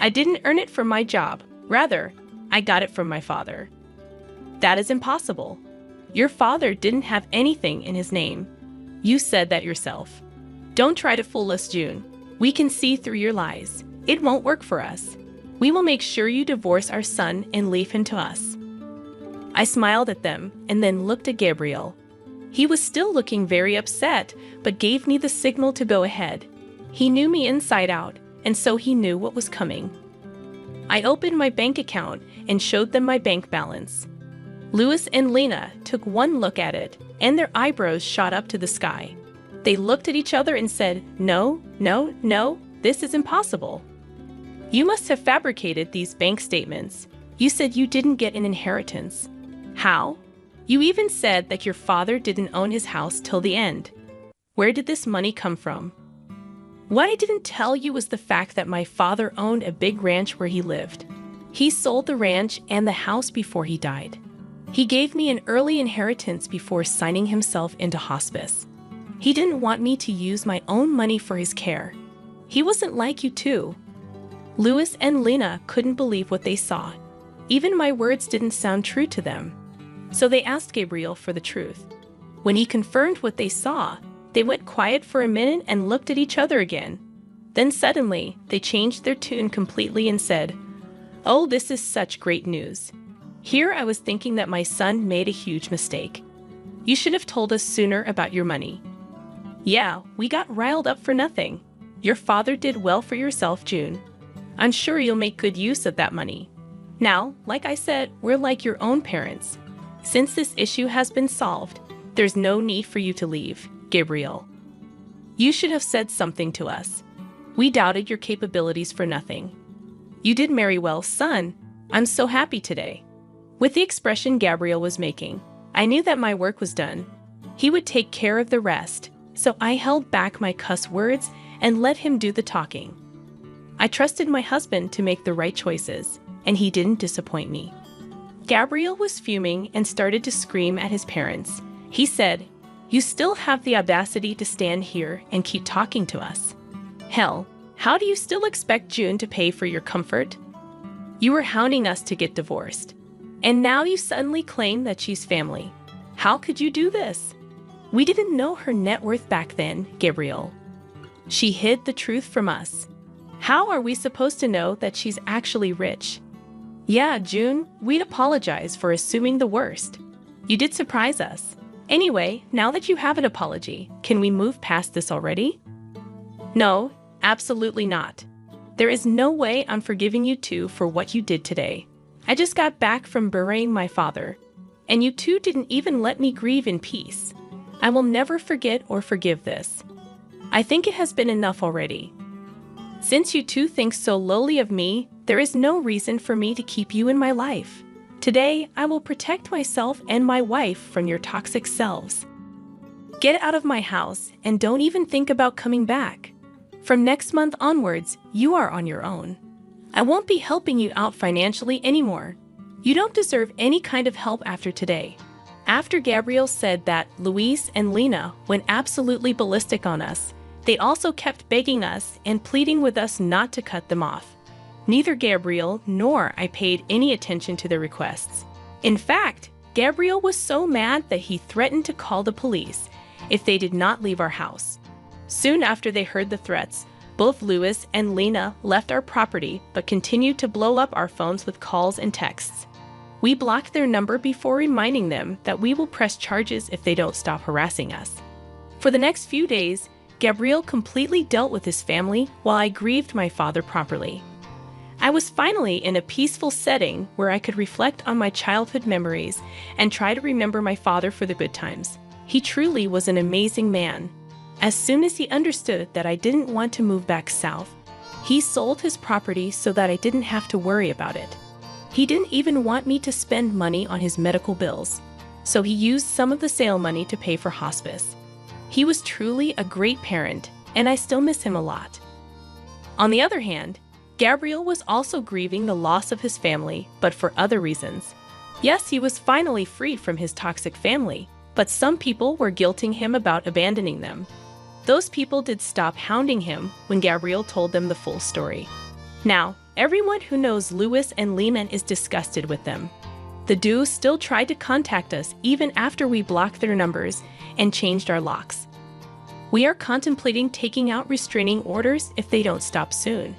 I didn't earn it from my job. Rather, I got it from my father. That is impossible. Your father didn't have anything in his name. You said that yourself. Don't try to fool us, June. We can see through your lies. It won't work for us. We will make sure you divorce our son and leave him to us. I smiled at them and then looked at Gabriel. He was still looking very upset, but gave me the signal to go ahead. He knew me inside out, and so he knew what was coming. I opened my bank account and showed them my bank balance. Louis and Lena took one look at it, and their eyebrows shot up to the sky. They looked at each other and said, "No, no, no, this is impossible. You must have fabricated these bank statements. You said you didn't get an inheritance. How? You even said that your father didn't own his house till the end. Where did this money come from?" What I didn't tell you was the fact that my father owned a big ranch where he lived. He sold the ranch and the house before he died. He gave me an early inheritance before signing himself into hospice. He didn't want me to use my own money for his care. He wasn't like you too. Louis and Lena couldn't believe what they saw. Even my words didn't sound true to them. So they asked Gabriel for the truth. When he confirmed what they saw, they went quiet for a minute and looked at each other again. Then suddenly, they changed their tune completely and said, "Oh, this is such great news. Here I was thinking that my son made a huge mistake. You should have told us sooner about your money. Yeah, we got riled up for nothing. Your father did well for yourself, June. I'm sure you'll make good use of that money. Now, like I said, we're like your own parents. Since this issue has been solved, there's no need for you to leave, Gabriel. You should have said something to us. We doubted your capabilities for nothing. You did marry well, son. I'm so happy today." With the expression Gabriel was making, I knew that my work was done. He would take care of the rest, so I held back my cuss words and let him do the talking. I trusted my husband to make the right choices, and he didn't disappoint me. Gabriel was fuming and started to scream at his parents. He said, "You still have the audacity to stand here and keep talking to us. Hell, how do you still expect June to pay for your comfort? You were hounding us to get divorced, and now you suddenly claim that she's family. How could you do this? We didn't know her net worth back then, Gabriel. She hid the truth from us. How are we supposed to know that she's actually rich? Yeah, June, we'd apologize for assuming the worst. You did surprise us. Anyway, now that you have an apology, can we move past this already?" "No, absolutely not. There is no way I'm forgiving you two for what you did today. I just got back from burying my father, and you two didn't even let me grieve in peace. I will never forget or forgive this. I think it has been enough already. Since you two think so lowly of me, there is no reason for me to keep you in my life. Today, I will protect myself and my wife from your toxic selves. Get out of my house and don't even think about coming back. From next month onwards, you are on your own. I won't be helping you out financially anymore. You don't deserve any kind of help after today. After Gabriel said that, Luis and Lena went absolutely ballistic on us. They also kept begging us and pleading with us not to cut them off. Neither Gabriel nor I paid any attention to their requests. In fact, Gabriel was so mad that he threatened to call the police if they did not leave our house. Soon after they heard the threats, both Luis and Lena left our property but continued to blow up our phones with calls and texts. We blocked their number before reminding them that we will press charges if they don't stop harassing us. For the next few days, Gabriel completely dealt with his family while I grieved my father properly. I was finally in a peaceful setting where I could reflect on my childhood memories and try to remember my father for the good times. He truly was an amazing man. As soon as he understood that I didn't want to move back south, he sold his property so that I didn't have to worry about it. He didn't even want me to spend money on his medical bills, so he used some of the sale money to pay for hospice. He was truly a great parent, and I still miss him a lot. On the other hand, Gabriel was also grieving the loss of his family, but for other reasons. Yes, he was finally freed from his toxic family, but some people were guilting him about abandoning them. Those people did stop hounding him when Gabriel told them the full story. Now, everyone who knows Luis and Lena is disgusted with them. The duo still tried to contact us even after we blocked their numbers and changed our locks. We are contemplating taking out restraining orders if they don't stop soon.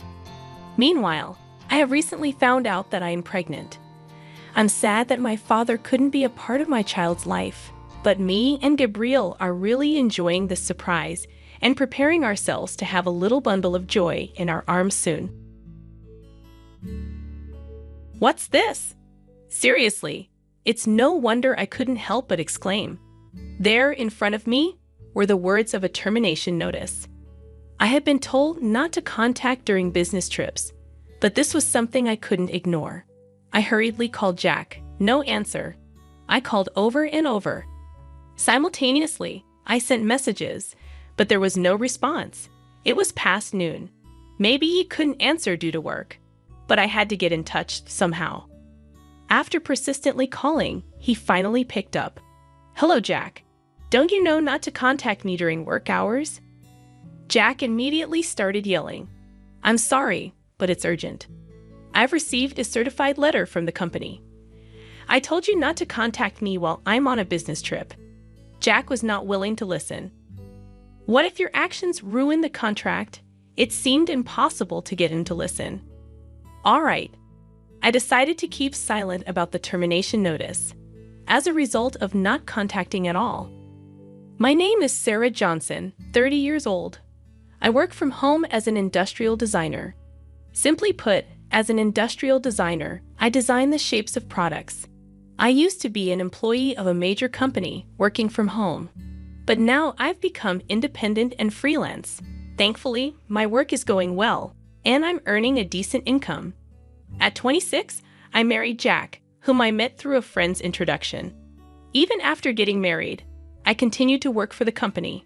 Meanwhile, I have recently found out that I am pregnant. I'm sad that my father couldn't be a part of my child's life, but me and Gabriel are really enjoying this surprise and preparing ourselves to have a little bundle of joy in our arms soon. What's this? Seriously, it's no wonder I couldn't help but exclaim. There in front of me were the words of a termination notice. I had been told not to contact during business trips, but this was something I couldn't ignore. I hurriedly called Jack. No answer. I called over and over. Simultaneously, I sent messages, but there was no response. It was past noon. Maybe he couldn't answer due to work, but I had to get in touch somehow. After persistently calling, he finally picked up. Hello, Jack. Don't you know not to contact me during work hours? Jack immediately started yelling. I'm sorry, but it's urgent. I've received a certified letter from the company. I told you not to contact me while I'm on a business trip. Jack was not willing to listen. What if your actions ruin the contract? It seemed impossible to get him to listen. All right. I decided to keep silent about the termination notice, as a result of not contacting at all. My name is Sarah Johnson, 30 years old. I work from home as an industrial designer. Simply put, as an industrial designer, I design the shapes of products. I used to be an employee of a major company working from home, but now I've become independent and freelance. Thankfully, my work is going well, and I'm earning a decent income. At 26, I married Jack, whom I met through a friend's introduction. Even after getting married, I continued to work for the company.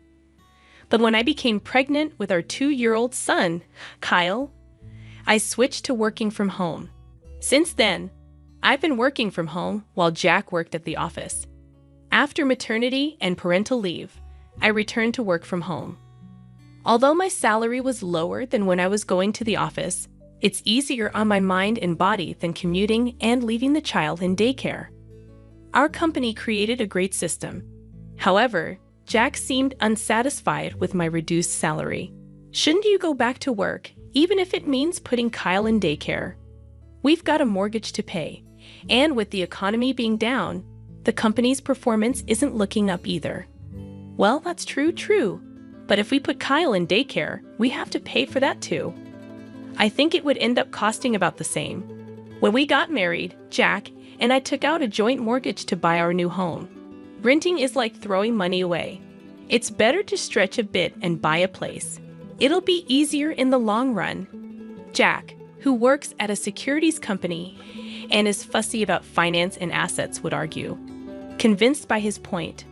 But when I became pregnant with our 2-year-old son, Kyle, I switched to working from home. Since then, I've been working from home while Jack worked at the office. After maternity and parental leave, I returned to work from home. Although my salary was lower than when I was going to the office, it's easier on my mind and body than commuting and leaving the child in daycare. Our company created a great system. However, Jack seemed unsatisfied with my reduced salary. Shouldn't you go back to work, even if it means putting Kyle in daycare? We've got a mortgage to pay, and with the economy being down, the company's performance isn't looking up either. Well, that's true, but if we put Kyle in daycare, we have to pay for that too. I think it would end up costing about the same. When we got married, Jack and I took out a joint mortgage to buy our new home. Renting is like throwing money away. It's better to stretch a bit and buy a place. It'll be easier in the long run. Jack, who works at a securities company and is fussy about finance and assets, would argue. Convinced by his point,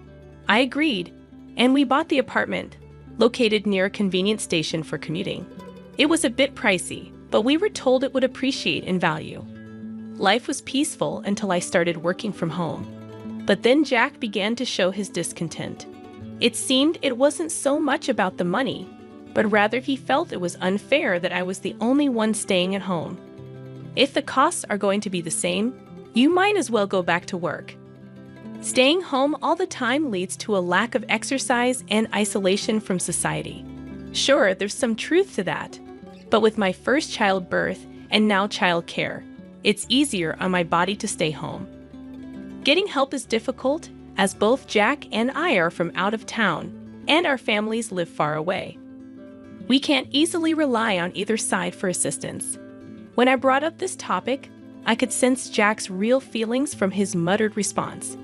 I agreed, and we bought the apartment, located near a convenient station for commuting. It was a bit pricey, but we were told it would appreciate in value. Life was peaceful until I started working from home. But then Jack began to show his discontent. It seemed it wasn't so much about the money, but rather he felt it was unfair that I was the only one staying at home. If the costs are going to be the same, you might as well go back to work. Staying home all the time leads to a lack of exercise and isolation from society. Sure, there's some truth to that, but with my first childbirth and now childcare, it's easier on my body to stay home. Getting help is difficult, as both Jack and I are from out of town, and our families live far away. We can't easily rely on either side for assistance. When I brought up this topic, I could sense Jack's real feelings from his muttered response.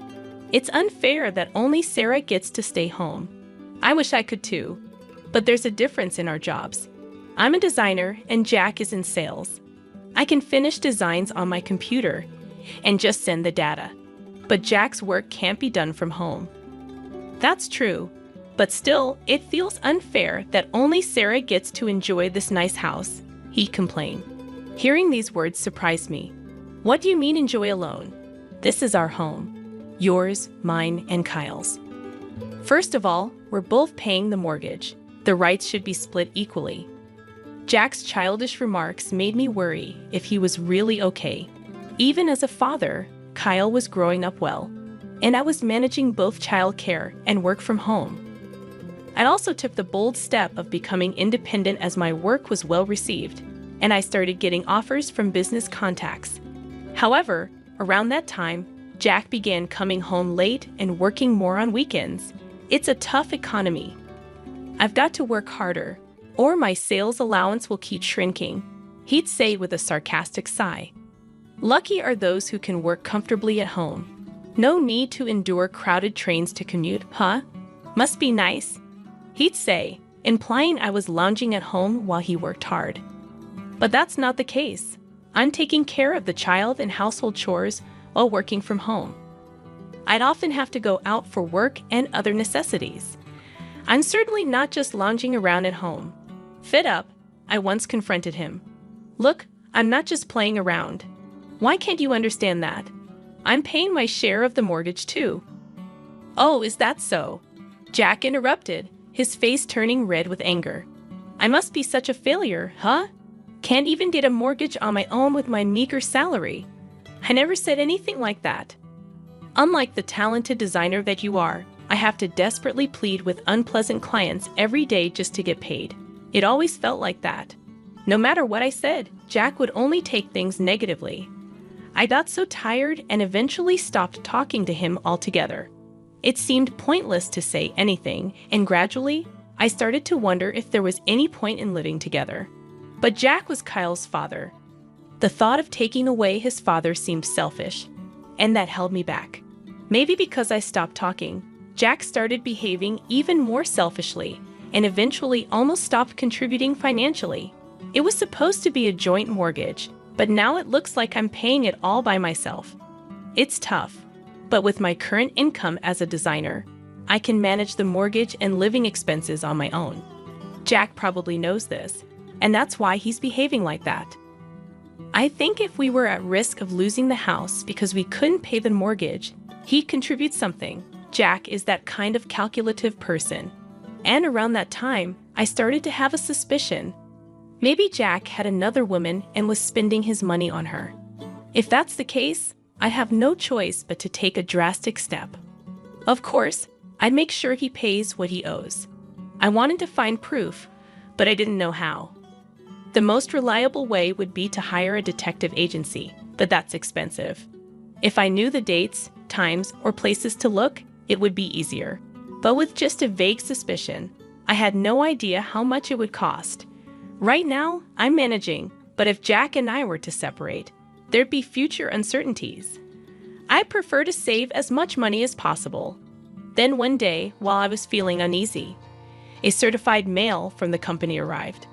It's unfair that only Sarah gets to stay home. I wish I could too, but there's a difference in our jobs. I'm a designer and Jack is in sales. I can finish designs on my computer and just send the data, but Jack's work can't be done from home. That's true, but still, it feels unfair that only Sarah gets to enjoy this nice house, he complained. Hearing these words surprised me. What do you mean enjoy alone? This is our home. Yours, mine, and Kyle's. First of all, we're both paying the mortgage. The rights should be split equally. Jack's childish remarks made me worry if he was really okay. Even as a father, Kyle was growing up well, and I was managing both childcare and work from home. I also took the bold step of becoming independent as my work was well received, and I started getting offers from business contacts. However, around that time, Jack began coming home late and working more on weekends. It's a tough economy. I've got to work harder, or my sales allowance will keep shrinking, he'd say with a sarcastic sigh. Lucky are those who can work comfortably at home. No need to endure crowded trains to commute, huh? Must be nice, he'd say, implying I was lounging at home while he worked hard. But that's not the case. I'm taking care of the child and household chores while working from home. I'd often have to go out for work and other necessities. I'm certainly not just lounging around at home. Fed up, I once confronted him. Look, I'm not just playing around. Why can't you understand that? I'm paying my share of the mortgage too. Oh, is that so? Jack interrupted, his face turning red with anger. I must be such a failure, huh? Can't even get a mortgage on my own with my meager salary. I never said anything like that. Unlike the talented designer that you are, I have to desperately plead with unpleasant clients every day just to get paid. It always felt like that. No matter what I said, Jack would only take things negatively. I got so tired and eventually stopped talking to him altogether. It seemed pointless to say anything, and gradually, I started to wonder if there was any point in living together. But Jack was Kyle's father. The thought of taking away his father seemed selfish, and that held me back. Maybe because I stopped talking, Jack started behaving even more selfishly and eventually almost stopped contributing financially. It was supposed to be a joint mortgage, but now it looks like I'm paying it all by myself. It's tough, but with my current income as a designer, I can manage the mortgage and living expenses on my own. Jack probably knows this, and that's why he's behaving like that. I think if we were at risk of losing the house because we couldn't pay the mortgage, he'd contribute something. Jack is that kind of calculative person. And around that time, I started to have a suspicion. Maybe Jack had another woman and was spending his money on her. If that's the case, I have no choice but to take a drastic step. Of course, I'd make sure he pays what he owes. I wanted to find proof, but I didn't know how. The most reliable way would be to hire a detective agency, but that's expensive. If I knew the dates, times, or places to look, it would be easier. But with just a vague suspicion, I had no idea how much it would cost. Right now, I'm managing, But if Jack and I were to separate, there'd be future uncertainties. I prefer to save as much money as possible. Then one day, while I was feeling uneasy, a certified mail from the company arrived.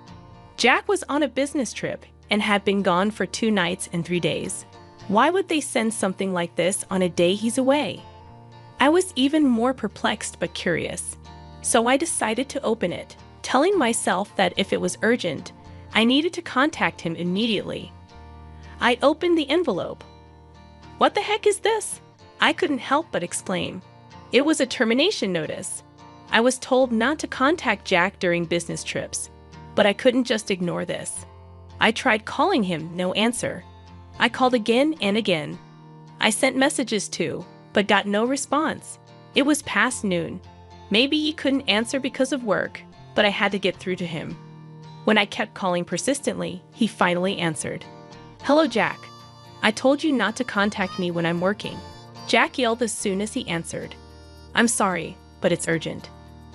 Jack was on a business trip and had been gone for 2 nights and 3 days. Why would they send something like this on a day he's away? I was even more perplexed but curious, so I decided to open it, telling myself that if it was urgent, I needed to contact him immediately. I opened the envelope. "What the heck is this?" I couldn't help but exclaim. It was a termination notice. I was told not to contact Jack during business trips, but I couldn't just ignore this. I tried calling him, no answer. I called again and again. I sent messages too, but got no response. It was past noon. Maybe he couldn't answer because of work, but I had to get through to him. When I kept calling persistently, he finally answered. "Hello, Jack. I told you not to contact me when I'm working." Jack yelled as soon as he answered. "I'm sorry, but it's urgent.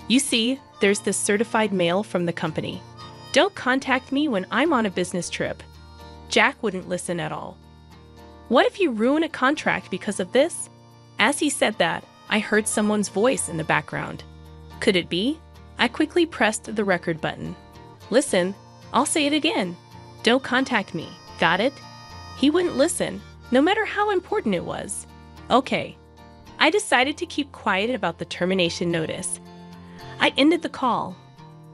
You see, there's this certified mail from the company. Don't contact me when I'm on a business trip." Jack wouldn't listen at all. "What if you ruin a contract because of this?" As he said that, I heard someone's voice in the background. Could it be? I quickly pressed the record button. "Listen, I'll say it again. Don't contact me. Got it?" He wouldn't listen, no matter how important it was. Okay. I decided to keep quiet about the termination notice. I ended the call.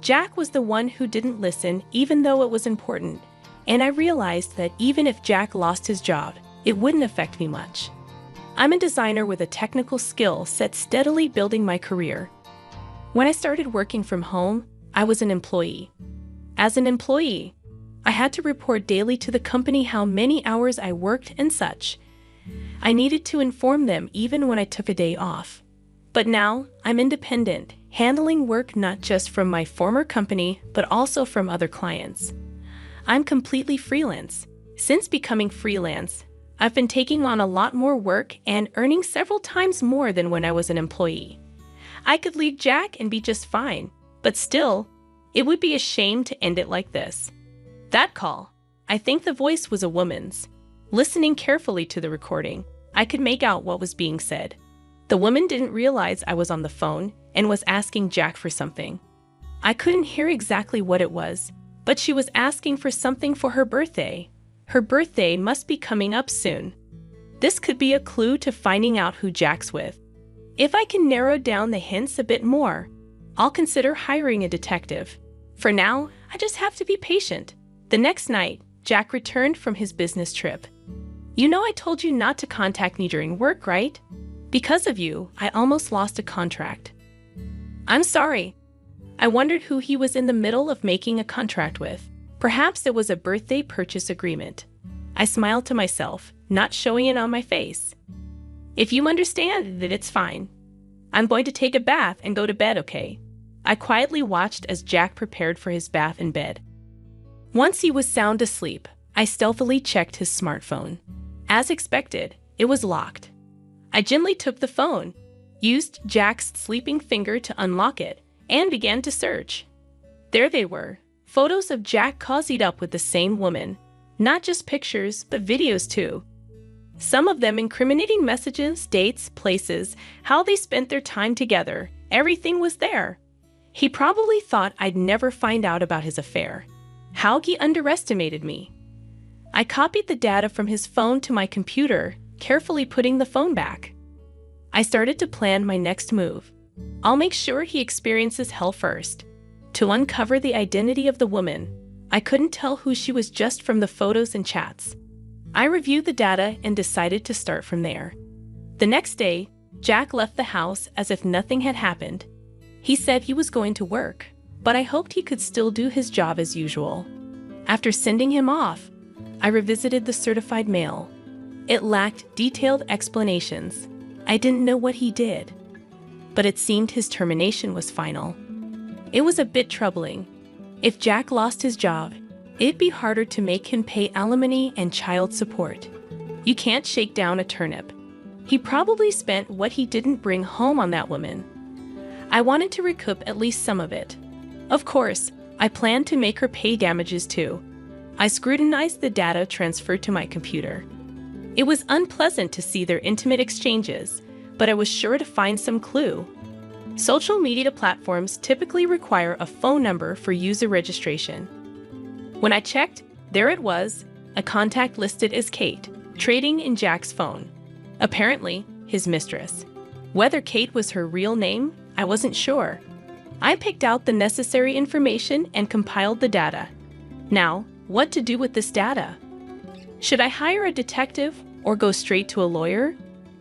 Jack was the one who didn't listen, even though it was important, and I realized that even if Jack lost his job, it wouldn't affect me much. I'm a designer with a technical skill set steadily building my career. When I started working from home, I was an employee. As an employee, I had to report daily to the company how many hours I worked and such. I needed to inform them even when I took a day off. But now, I'm independent, handling work not just from my former company, but also from other clients. I'm completely freelance. Since becoming freelance, I've been taking on a lot more work and earning several times more than when I was an employee. I could leave Jack and be just fine, but still, it would be a shame to end it like this. That call, I think the voice was a woman's. Listening carefully to the recording, I could make out what was being said. The woman didn't realize I was on the phone and was asking Jack for something. I couldn't hear exactly what it was, but she was asking for something for her birthday. Her birthday must be coming up soon. This could be a clue to finding out who Jack's with. If I can narrow down the hints a bit more, I'll consider hiring a detective. For now, I just have to be patient. The next night, Jack returned from his business trip. "You know I told you not to contact me during work, right? Because of you, I almost lost a contract." "I'm sorry." I wondered who he was in the middle of making a contract with. Perhaps it was a birthday purchase agreement. I smiled to myself, not showing it on my face. "If you understand that it's fine. I'm going to take a bath and go to bed, okay?" I quietly watched as Jack prepared for his bath in bed. Once he was sound asleep, I stealthily checked his smartphone. As expected, it was locked. I gently took the phone, used Jack's sleeping finger to unlock it, and began to search. There they were, photos of Jack cozied up with the same woman. Not just pictures, but videos too. Some of them incriminating messages, dates, places, how they spent their time together. Everything was there. He probably thought I'd never find out about his affair. How he underestimated me. I copied the data from his phone to my computer, carefully putting the phone back. I started to plan my next move. I'll make sure he experiences hell first. To uncover the identity of the woman, I couldn't tell who she was just from the photos and chats. I reviewed the data and decided to start from there. The next day, Jack left the house as if nothing had happened. He said he was going to work, but I hoped he could still do his job as usual. After sending him off, I revisited the certified mail. It lacked detailed explanations. I didn't know what he did, but it seemed his termination was final. It was a bit troubling. If Jack lost his job, it'd be harder to make him pay alimony and child support. You can't shake down a turnip. He probably spent what he didn't bring home on that woman. I wanted to recoup at least some of it. Of course, I planned to make her pay damages too. I scrutinized the data transferred to my computer. It was unpleasant to see their intimate exchanges, but I was sure to find some clue. Social media platforms typically require a phone number for user registration. When I checked, there it was, a contact listed as Kate, trading in Jack's phone. Apparently, his mistress. Whether Kate was her real name, I wasn't sure. I picked out the necessary information and compiled the data. Now, what to do with this data? Should I hire a detective or go straight to a lawyer?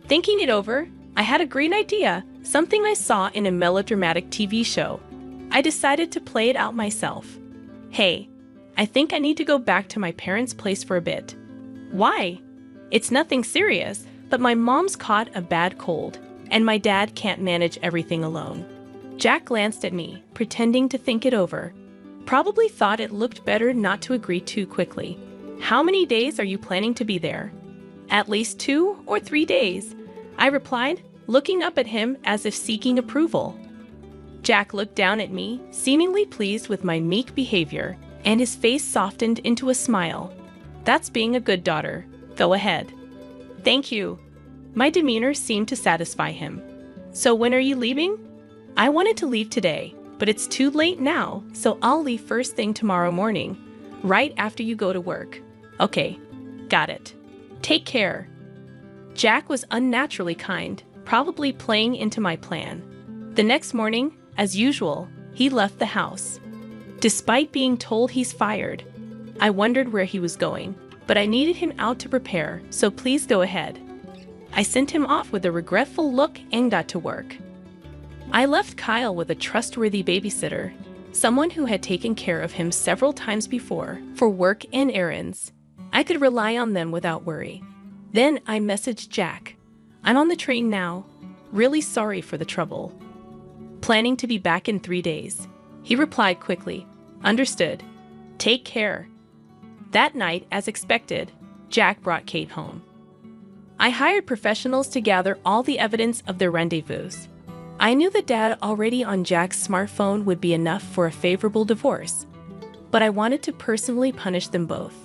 Thinking it over, I had a great idea, something I saw in a melodramatic TV show. I decided to play it out myself. Hey, I think I need to go back to my parents' place for a bit. Why? It's nothing serious, but my mom's caught a bad cold, and my dad can't manage everything alone. Jack glanced at me, pretending to think it over. Probably thought it looked better not to agree too quickly. How many days are you planning to be there? At least 2 or 3 days, I replied, looking up at him as if seeking approval. Jack looked down at me, seemingly pleased with my meek behavior, and his face softened into a smile. That's being a good daughter. Go ahead. Thank you. My demeanor seemed to satisfy him. So when are you leaving? I wanted to leave today, but it's too late now, so I'll leave first thing tomorrow morning, right after you go to work. Okay, got it. Take care. Jack was unnaturally kind, probably playing into my plan. The next morning, as usual, he left the house. Despite being told he's fired, I wondered where he was going, but I needed him out to prepare, so please go ahead. I sent him off with a regretful look and got to work. I left Kyle with a trustworthy babysitter, someone who had taken care of him several times before for work and errands. I could rely on them without worry. Then I messaged Jack. I'm on the train now. Really sorry for the trouble. Planning to be back in 3 days. He replied quickly. Understood. Take care. That night, as expected, Jack brought Kate home. I hired professionals to gather all the evidence of their rendezvous. I knew the data already on Jack's smartphone would be enough for a favorable divorce, but I wanted to personally punish them both.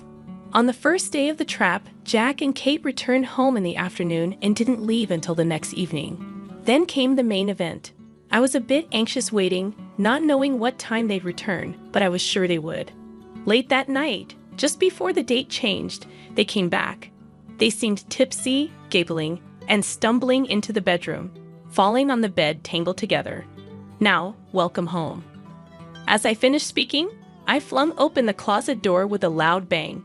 On the first day of the trap, Jack and Kate returned home in the afternoon and didn't leave until the next evening. Then came the main event. I was a bit anxious waiting, not knowing what time they'd return, but I was sure they would. Late that night, just before the date changed, they came back. They seemed tipsy, giggling, and stumbling into the bedroom, falling on the bed tangled together. Now, welcome home. As I finished speaking, I flung open the closet door with a loud bang.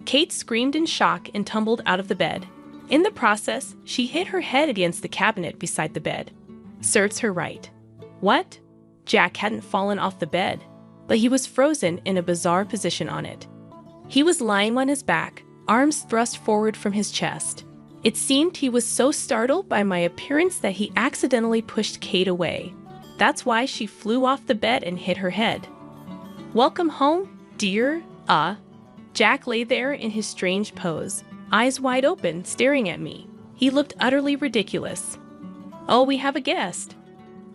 Kate screamed in shock and tumbled out of the bed. In the process, she hit her head against the cabinet beside the bed. Serves her right. What? Jack hadn't fallen off the bed, but he was frozen in a bizarre position on it. He was lying on his back, arms thrust forward from his chest. It seemed he was so startled by my appearance that he accidentally pushed Kate away. That's why she flew off the bed and hit her head. Welcome home, dear. Jack lay there in his strange pose, eyes wide open, staring at me. He looked utterly ridiculous. Oh, we have a guest,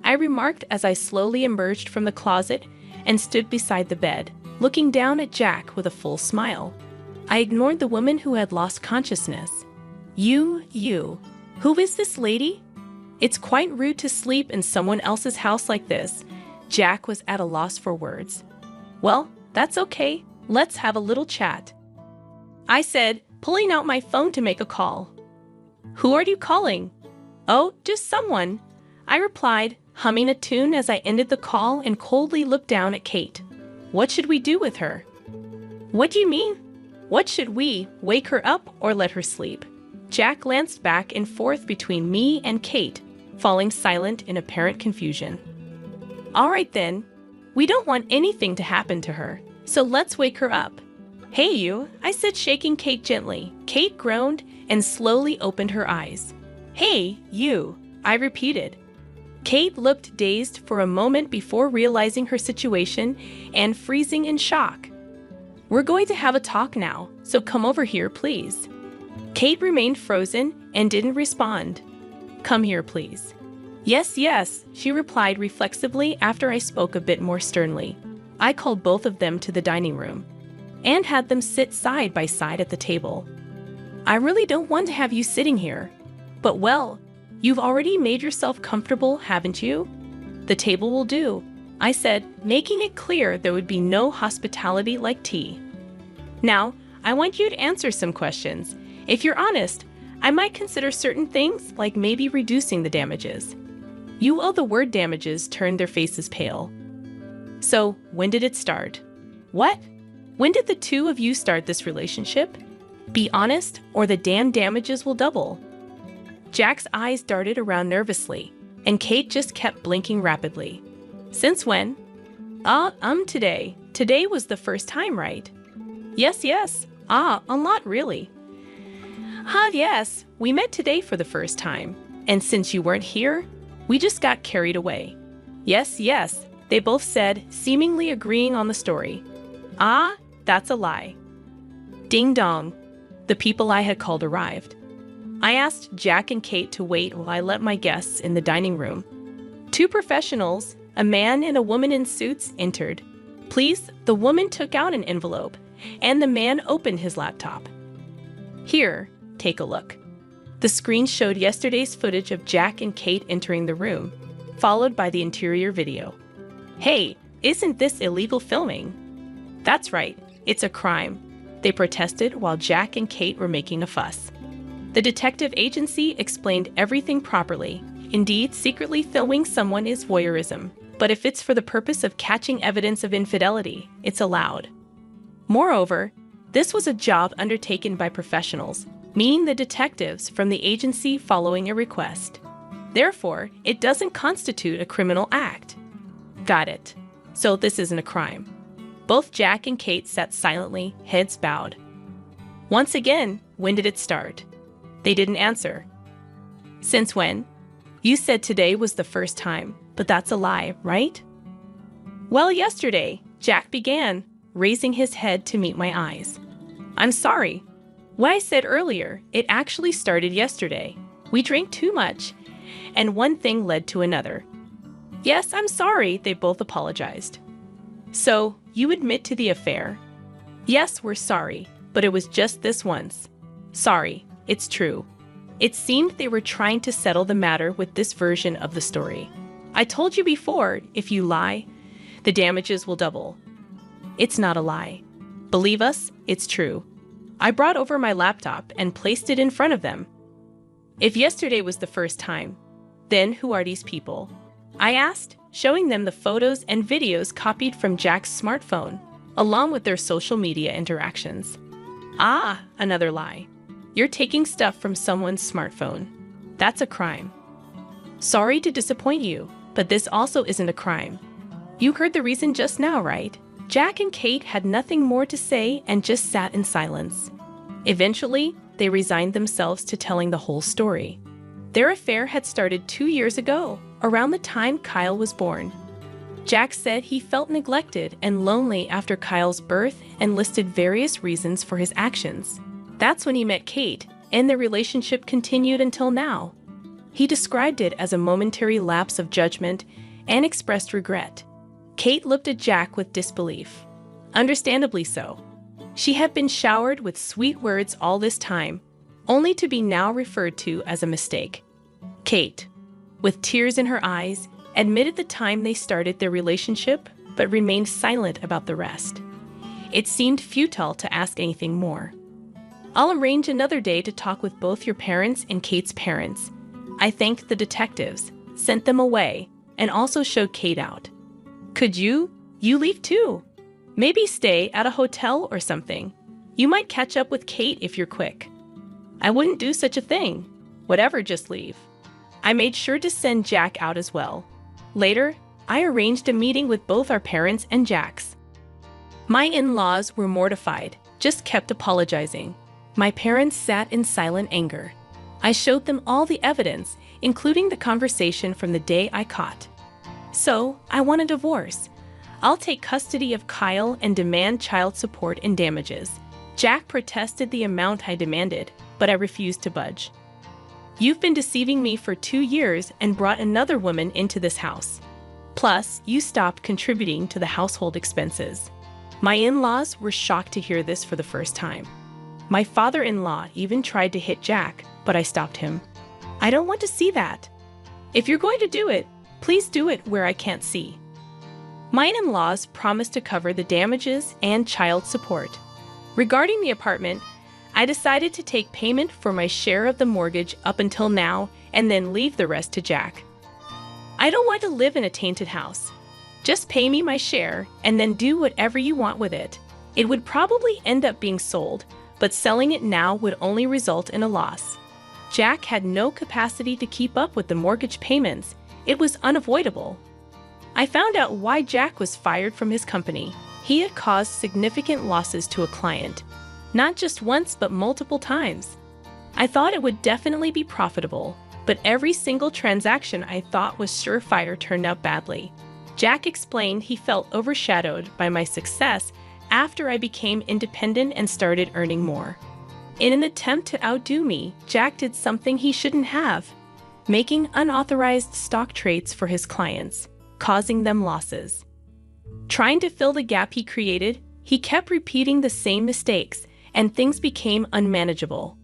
I remarked as I slowly emerged from the closet and stood beside the bed, looking down at Jack with a full smile. I ignored the woman who had lost consciousness. You, who is this lady? It's quite rude to sleep in someone else's house like this. Jack was at a loss for words. Well, that's okay. Let's have a little chat, I said, pulling out my phone to make a call. Who are you calling? Oh, just someone, I replied, humming a tune as I ended the call and coldly looked down at Kate. What should we do with her? What do you mean? What should we, wake her up or let her sleep? Jack glanced back and forth between me and Kate, falling silent in apparent confusion. All right then, we don't want anything to happen to her, so let's wake her up. Hey you, I said, shaking Kate gently. Kate groaned and slowly opened her eyes. Hey you, I repeated. Kate looked dazed for a moment before realizing her situation and freezing in shock. We're going to have a talk now, so come over here, please. Kate remained frozen and didn't respond. Come here, please. Yes, she replied reflexively after I spoke a bit more sternly. I called both of them to the dining room. and had them sit side by side at the table. I really don't want to have you sitting here. But well, you've already made yourself comfortable, haven't you? The table will do, I said, making it clear there would be no hospitality like tea. Now, I want you to answer some questions. If you're honest, I might consider certain things, like maybe reducing the damages. You will. The word damages turned their faces pale. So, when did it start? What? When did the two of you start this relationship? Be honest, or the damn damages will double. Jack's eyes darted around nervously, and Kate just kept blinking rapidly. Since when? Today. Today was the first time, right? Yes. A lot really. Yes, we met today for the first time. And since you weren't here, we just got carried away. Yes, they both said, seemingly agreeing on the story. That's a lie. Ding dong. The people I had called arrived. I asked Jack and Kate to wait while I let my guests in the dining room. Two professionals, a man and a woman in suits, entered. Please, the woman took out an envelope, and the man opened his laptop. Here, take a look. The screen showed yesterday's footage of Jack and Kate entering the room, followed by the interior video. Hey, isn't this illegal filming? That's right, it's a crime, they protested while Jack and Kate were making a fuss. The detective agency explained everything properly. Indeed, secretly filming someone is voyeurism, but if it's for the purpose of catching evidence of infidelity, it's allowed. Moreover, this was a job undertaken by professionals, meaning the detectives from the agency following a request. Therefore, it doesn't constitute a criminal act. Got it. So this isn't a crime. Both Jack and Kate sat silently, heads bowed. Once again, when did it start? They didn't answer. Since when? You said today was the first time, but that's a lie, right? Well, yesterday, Jack began, raising his head to meet my eyes. I'm sorry. What I said earlier, it actually started yesterday. We drank too much, and one thing led to another. Yes, I'm sorry, they both apologized. So, you admit to the affair? Yes, we're sorry, but it was just this once. Sorry, it's true. It seemed they were trying to settle the matter with this version of the story. I told you before, if you lie, the damages will double. It's not a lie. Believe us, it's true. I brought over my laptop and placed it in front of them. If yesterday was the first time, then who are these people? I asked, showing them the photos and videos copied from Jack's smartphone, along with their social media interactions. Another lie. You're taking stuff from someone's smartphone. That's a crime. Sorry to disappoint you, but this also isn't a crime. You heard the reason just now, right? Jack and Kate had nothing more to say and just sat in silence. Eventually, they resigned themselves to telling the whole story. Their affair had started 2 years ago, around the time Kyle was born. Jack said he felt neglected and lonely after Kyle's birth and listed various reasons for his actions. That's when he met Kate, and their relationship continued until now. He described it as a momentary lapse of judgment and expressed regret. Kate looked at Jack with disbelief. Understandably so. She had been showered with sweet words all this time, only to be now referred to as a mistake. Kate, with tears in her eyes, admitted the time they started their relationship, but remained silent about the rest. It seemed futile to ask anything more. I'll arrange another day to talk with both your parents and Kate's parents. I thanked the detectives, sent them away, and also showed Kate out. Could you? You leave too. Maybe stay at a hotel or something. You might catch up with Kate if you're quick. I wouldn't do such a thing. Whatever, just leave. I made sure to send Jack out as well. Later, I arranged a meeting with both our parents and Jack's. My in-laws were mortified, just kept apologizing. My parents sat in silent anger. I showed them all the evidence, including the conversation from the day I caught. So, I want a divorce. I'll take custody of Kyle and demand child support and damages. Jack protested the amount I demanded, but I refused to budge. You've been deceiving me for 2 years and brought another woman into this house. Plus, you stopped contributing to the household expenses. My in-laws were shocked to hear this for the first time. My father-in-law even tried to hit Jack, but I stopped him. I don't want to see that. If you're going to do it, please do it where I can't see. My in-laws promised to cover the damages and child support. Regarding the apartment, I decided to take payment for my share of the mortgage up until now and then leave the rest to Jack. I don't want to live in a tainted house. Just pay me my share and then do whatever you want with it. It would probably end up being sold, but selling it now would only result in a loss. Jack had no capacity to keep up with the mortgage payments. It was unavoidable. I found out why Jack was fired from his company. He had caused significant losses to a client, not just once but multiple times. I thought it would definitely be profitable, but every single transaction I thought was surefire turned out badly. Jack explained he felt overshadowed by my success after I became independent and started earning more. In an attempt to outdo me, Jack did something he shouldn't have, making unauthorized stock trades for his clients, causing them losses. Trying to fill the gap he created, he kept repeating the same mistakes, and things became unmanageable.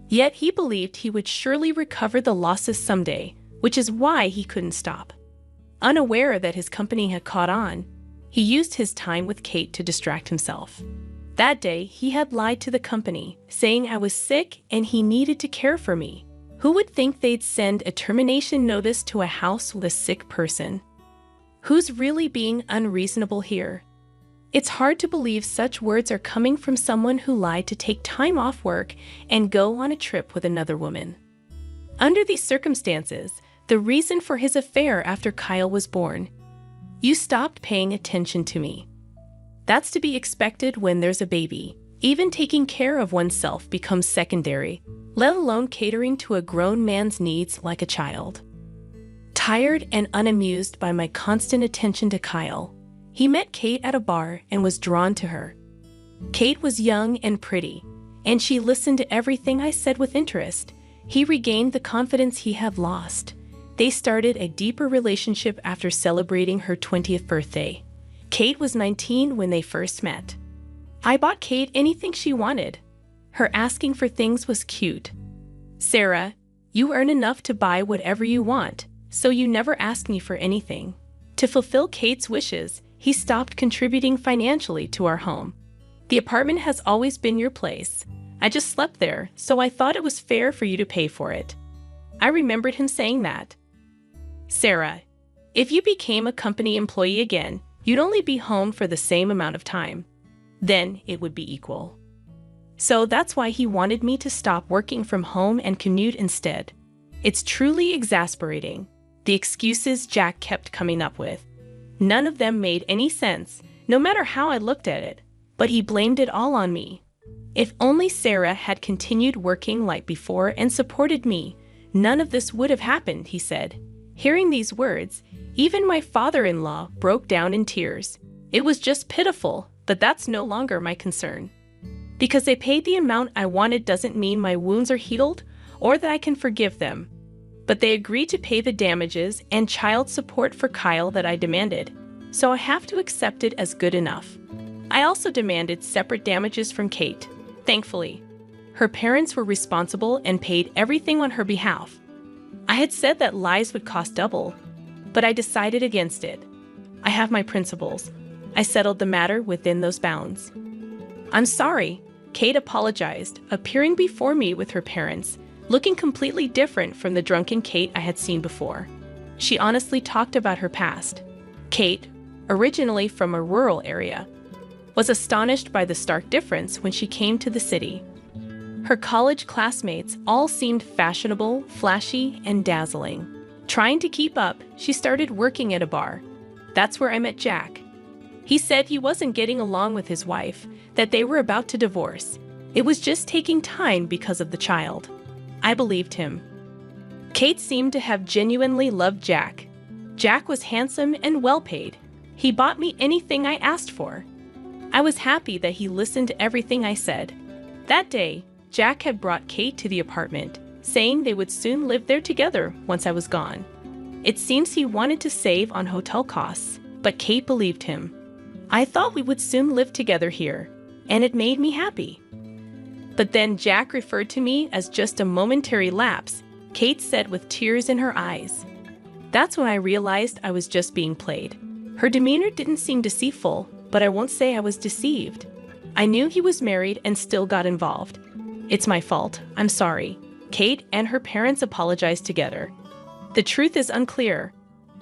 Yet he believed he would surely recover the losses someday, which is why he couldn't stop. Unaware that his company had caught on, he used his time with Kate to distract himself. That day, he had lied to the company, saying I was sick and he needed to care for me. Who would think they'd send a termination notice to a house with a sick person? Who's really being unreasonable here? It's hard to believe such words are coming from someone who lied to take time off work and go on a trip with another woman. Under these circumstances, the reason for his affair after Kyle was born, you stopped paying attention to me. That's to be expected when there's a baby. Even taking care of oneself becomes secondary, let alone catering to a grown man's needs like a child. Tired and unamused by my constant attention to Kyle, he met Kate at a bar and was drawn to her. Kate was young and pretty, and she listened to everything I said with interest. He regained the confidence he had lost. They started a deeper relationship after celebrating her 20th birthday. Kate was 19 when they first met. I bought Kate anything she wanted. Her asking for things was cute. Sarah, you earn enough to buy whatever you want, so you never ask me for anything. To fulfill Kate's wishes, he stopped contributing financially to our home. The apartment has always been your place. I just slept there, so I thought it was fair for you to pay for it. I remembered him saying that. Sarah, if you became a company employee again, you'd only be home for the same amount of time. Then it would be equal. So that's why he wanted me to stop working from home and commute instead. It's truly exasperating, the excuses Jack kept coming up with. None of them made any sense, no matter how I looked at it, but he blamed it all on me. If only Sarah had continued working like before and supported me, none of this would have happened, he said. Hearing these words, even my father-in-law broke down in tears. It was just pitiful, but that's no longer my concern. Because they paid the amount I wanted doesn't mean my wounds are healed or that I can forgive them. But they agreed to pay the damages and child support for Kyle that I demanded, so I have to accept it as good enough. I also demanded separate damages from Kate. Thankfully, her parents were responsible and paid everything on her behalf. I had said that lies would cost double, but I decided against it. I have my principles. I settled the matter within those bounds. I'm sorry, Kate apologized, appearing before me with her parents, looking completely different from the drunken Kate I had seen before. She honestly talked about her past. Kate, originally from a rural area, was astonished by the stark difference when she came to the city. Her college classmates all seemed fashionable, flashy, and dazzling. Trying to keep up, she started working at a bar. That's where I met Jack. He said he wasn't getting along with his wife, that they were about to divorce. It was just taking time because of the child. I believed him. Kate seemed to have genuinely loved Jack. Jack was handsome and well-paid. He bought me anything I asked for. I was happy that he listened to everything I said. That day, Jack had brought Kate to the apartment, saying they would soon live there together once I was gone. It seems he wanted to save on hotel costs, but Kate believed him. I thought we would soon live together here, and it made me happy. But then Jack referred to me as just a momentary lapse, Kate said with tears in her eyes. That's when I realized I was just being played. Her demeanor didn't seem deceitful, but I won't say I was deceived. I knew he was married and still got involved. It's my fault. I'm sorry. Kate and her parents apologized together. The truth is unclear.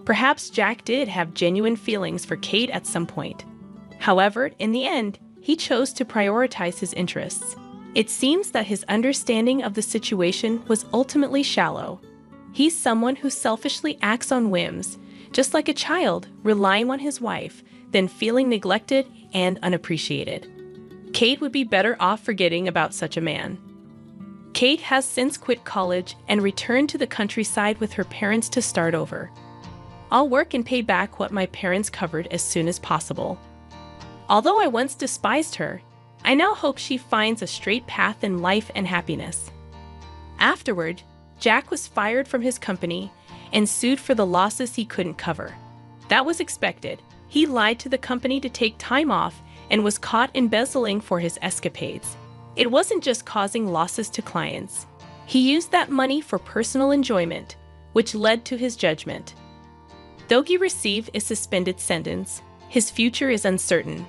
Perhaps Jack did have genuine feelings for Kate at some point. However, in the end, he chose to prioritize his interests. It seems that his understanding of the situation was ultimately shallow. He's someone who selfishly acts on whims, just like a child relying on his wife, then feeling neglected and unappreciated. Kate would be better off forgetting about such a man. Kate has since quit college and returned to the countryside with her parents to start over. I'll work and pay back what my parents covered as soon as possible. Although I once despised her, I now hope she finds a straight path in life and happiness. Afterward, Jack was fired from his company and sued for the losses he couldn't cover. That was expected. He lied to the company to take time off and was caught embezzling for his escapades. It wasn't just causing losses to clients. He used that money for personal enjoyment, which led to his judgment. Though he received a suspended sentence, his future is uncertain.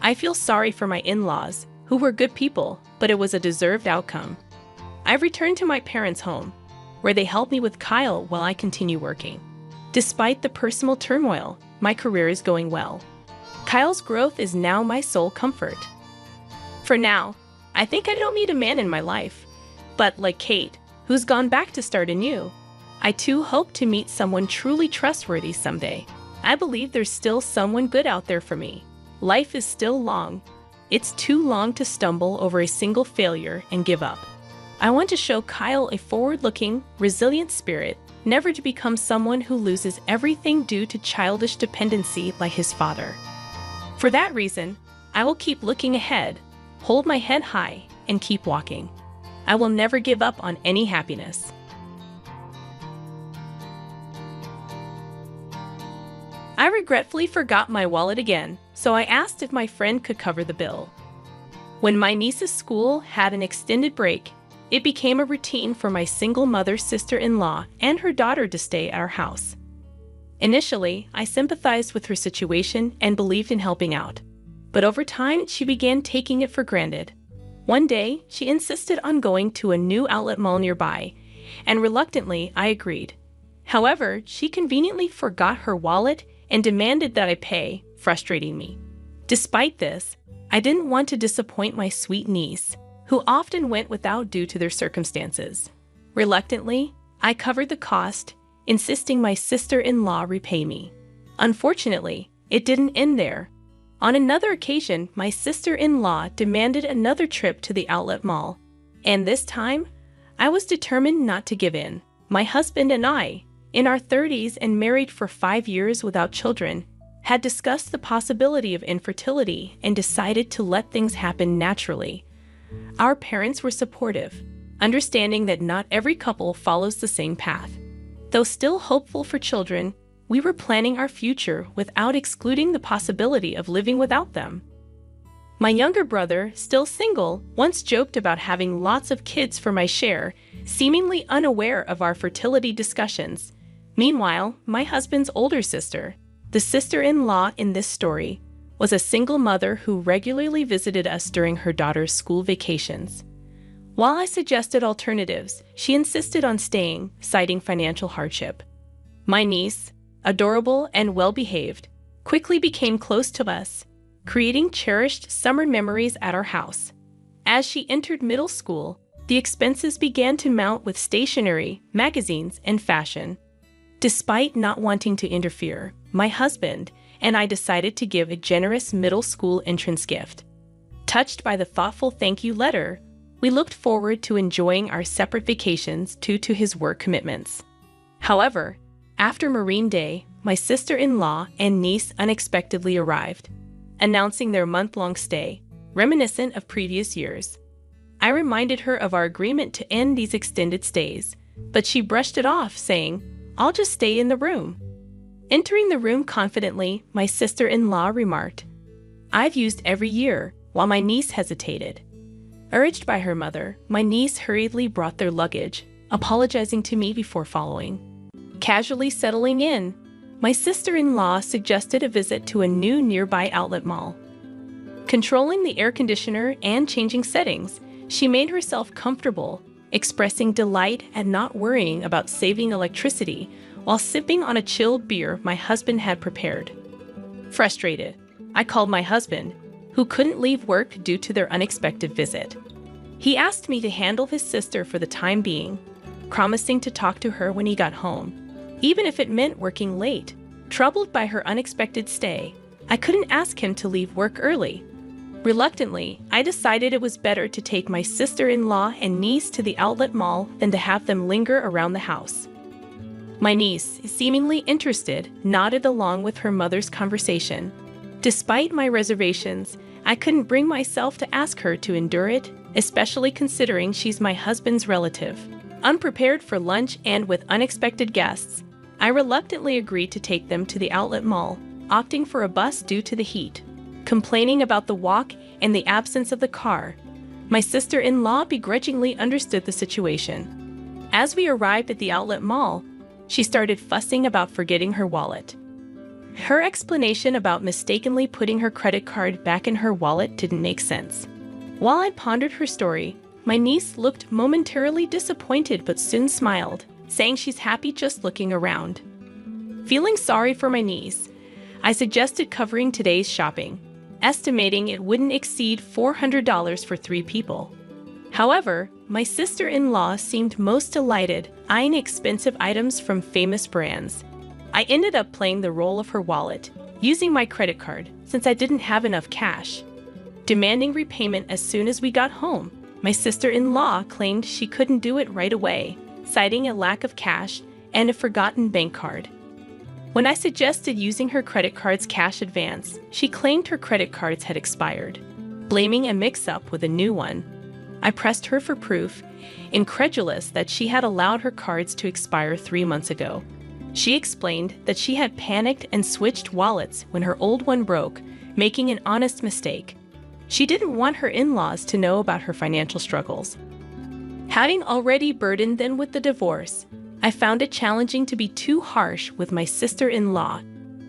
I feel sorry for my in-laws, who were good people, but it was a deserved outcome. I've returned to my parents' home, where they help me with Kyle while I continue working. Despite the personal turmoil, my career is going well. Kyle's growth is now my sole comfort. For now, I think I don't need a man in my life, but like Kate, who's gone back to start anew, I too hope to meet someone truly trustworthy someday. I believe there's still someone good out there for me. Life is still long. It's too long to stumble over a single failure and give up. I want to show Kyle a forward-looking, resilient spirit, never to become someone who loses everything due to childish dependency like his father. For that reason, I will keep looking ahead, hold my head high, and keep walking. I will never give up on any happiness. I regretfully forgot my wallet again, so I asked if my friend could cover the bill. When my niece's school had an extended break, it became a routine for my single mother sister-in-law and her daughter to stay at our house. Initially, I sympathized with her situation and believed in helping out. But over time, she began taking it for granted. One day, she insisted on going to a new outlet mall nearby, and reluctantly, I agreed. However, she conveniently forgot her wallet and demanded that I pay, frustrating me. Despite this, I didn't want to disappoint my sweet niece, who often went without due to their circumstances. Reluctantly, I covered the cost, insisting my sister-in-law repay me. Unfortunately, it didn't end there. On another occasion, my sister-in-law demanded another trip to the outlet mall, and this time, I was determined not to give in. My husband and I, in our 30s and married for 5 years without children, had discussed the possibility of infertility and decided to let things happen naturally. Our parents were supportive, understanding that not every couple follows the same path. Though still hopeful for children, we were planning our future without excluding the possibility of living without them. My younger brother, still single, once joked about having lots of kids for my share, seemingly unaware of our fertility discussions. Meanwhile, my husband's older sister, the sister-in-law in this story, was a single mother who regularly visited us during her daughter's school vacations. While I suggested alternatives, she insisted on staying, citing financial hardship. My niece, adorable and well-behaved, quickly became close to us, creating cherished summer memories at our house. As she entered middle school, the expenses began to mount with stationery, magazines, and fashion. Despite not wanting to interfere, my husband and I decided to give a generous middle school entrance gift. Touched by the thoughtful thank you letter, we looked forward to enjoying our separate vacations due to his work commitments. However, after Marine Day, my sister-in-law and niece unexpectedly arrived, announcing their month-long stay, reminiscent of previous years. I reminded her of our agreement to end these extended stays, but she brushed it off, saying, "I'll just stay in the room." Entering the room confidently, my sister-in-law remarked, I've used every year, while my niece hesitated. Urged by her mother, my niece hurriedly brought their luggage, apologizing to me before following. Casually settling in, my sister-in-law suggested a visit to a new nearby outlet mall. Controlling the air conditioner and changing settings, she made herself comfortable, expressing delight at not worrying about saving electricity while sipping on a chilled beer my husband had prepared. Frustrated, I called my husband, who couldn't leave work due to their unexpected visit. He asked me to handle his sister for the time being, promising to talk to her when he got home, even if it meant working late. Troubled by her unexpected stay, I couldn't ask him to leave work early. Reluctantly, I decided it was better to take my sister-in-law and niece to the outlet mall than to have them linger around the house. My niece, seemingly interested, nodded along with her mother's conversation. Despite my reservations, I couldn't bring myself to ask her to endure it, especially considering she's my husband's relative. Unprepared for lunch and with unexpected guests, I reluctantly agreed to take them to the outlet mall, opting for a bus due to the heat. Complaining about the walk and the absence of the car, my sister-in-law begrudgingly understood the situation. As we arrived at the outlet mall, she started fussing about forgetting her wallet. Her explanation about mistakenly putting her credit card back in her wallet didn't make sense. While I pondered her story, my niece looked momentarily disappointed but soon smiled, saying she's happy just looking around. Feeling sorry for my niece, I suggested covering today's shopping, estimating it wouldn't exceed $400 for 3 people. However, my sister-in-law seemed most delighted, eyeing expensive items from famous brands. I ended up playing the role of her wallet, using my credit card since I didn't have enough cash. Demanding repayment as soon as we got home, my sister-in-law claimed she couldn't do it right away, citing a lack of cash and a forgotten bank card. When I suggested using her credit card's cash advance, she claimed her credit cards had expired, blaming a mix-up with a new one. I pressed her for proof, incredulous that she had allowed her cards to expire 3 months ago. She explained that she had panicked and switched wallets when her old one broke, making an honest mistake. She didn't want her in-laws to know about her financial struggles. Having already burdened them with the divorce, I found it challenging to be too harsh with my sister-in-law,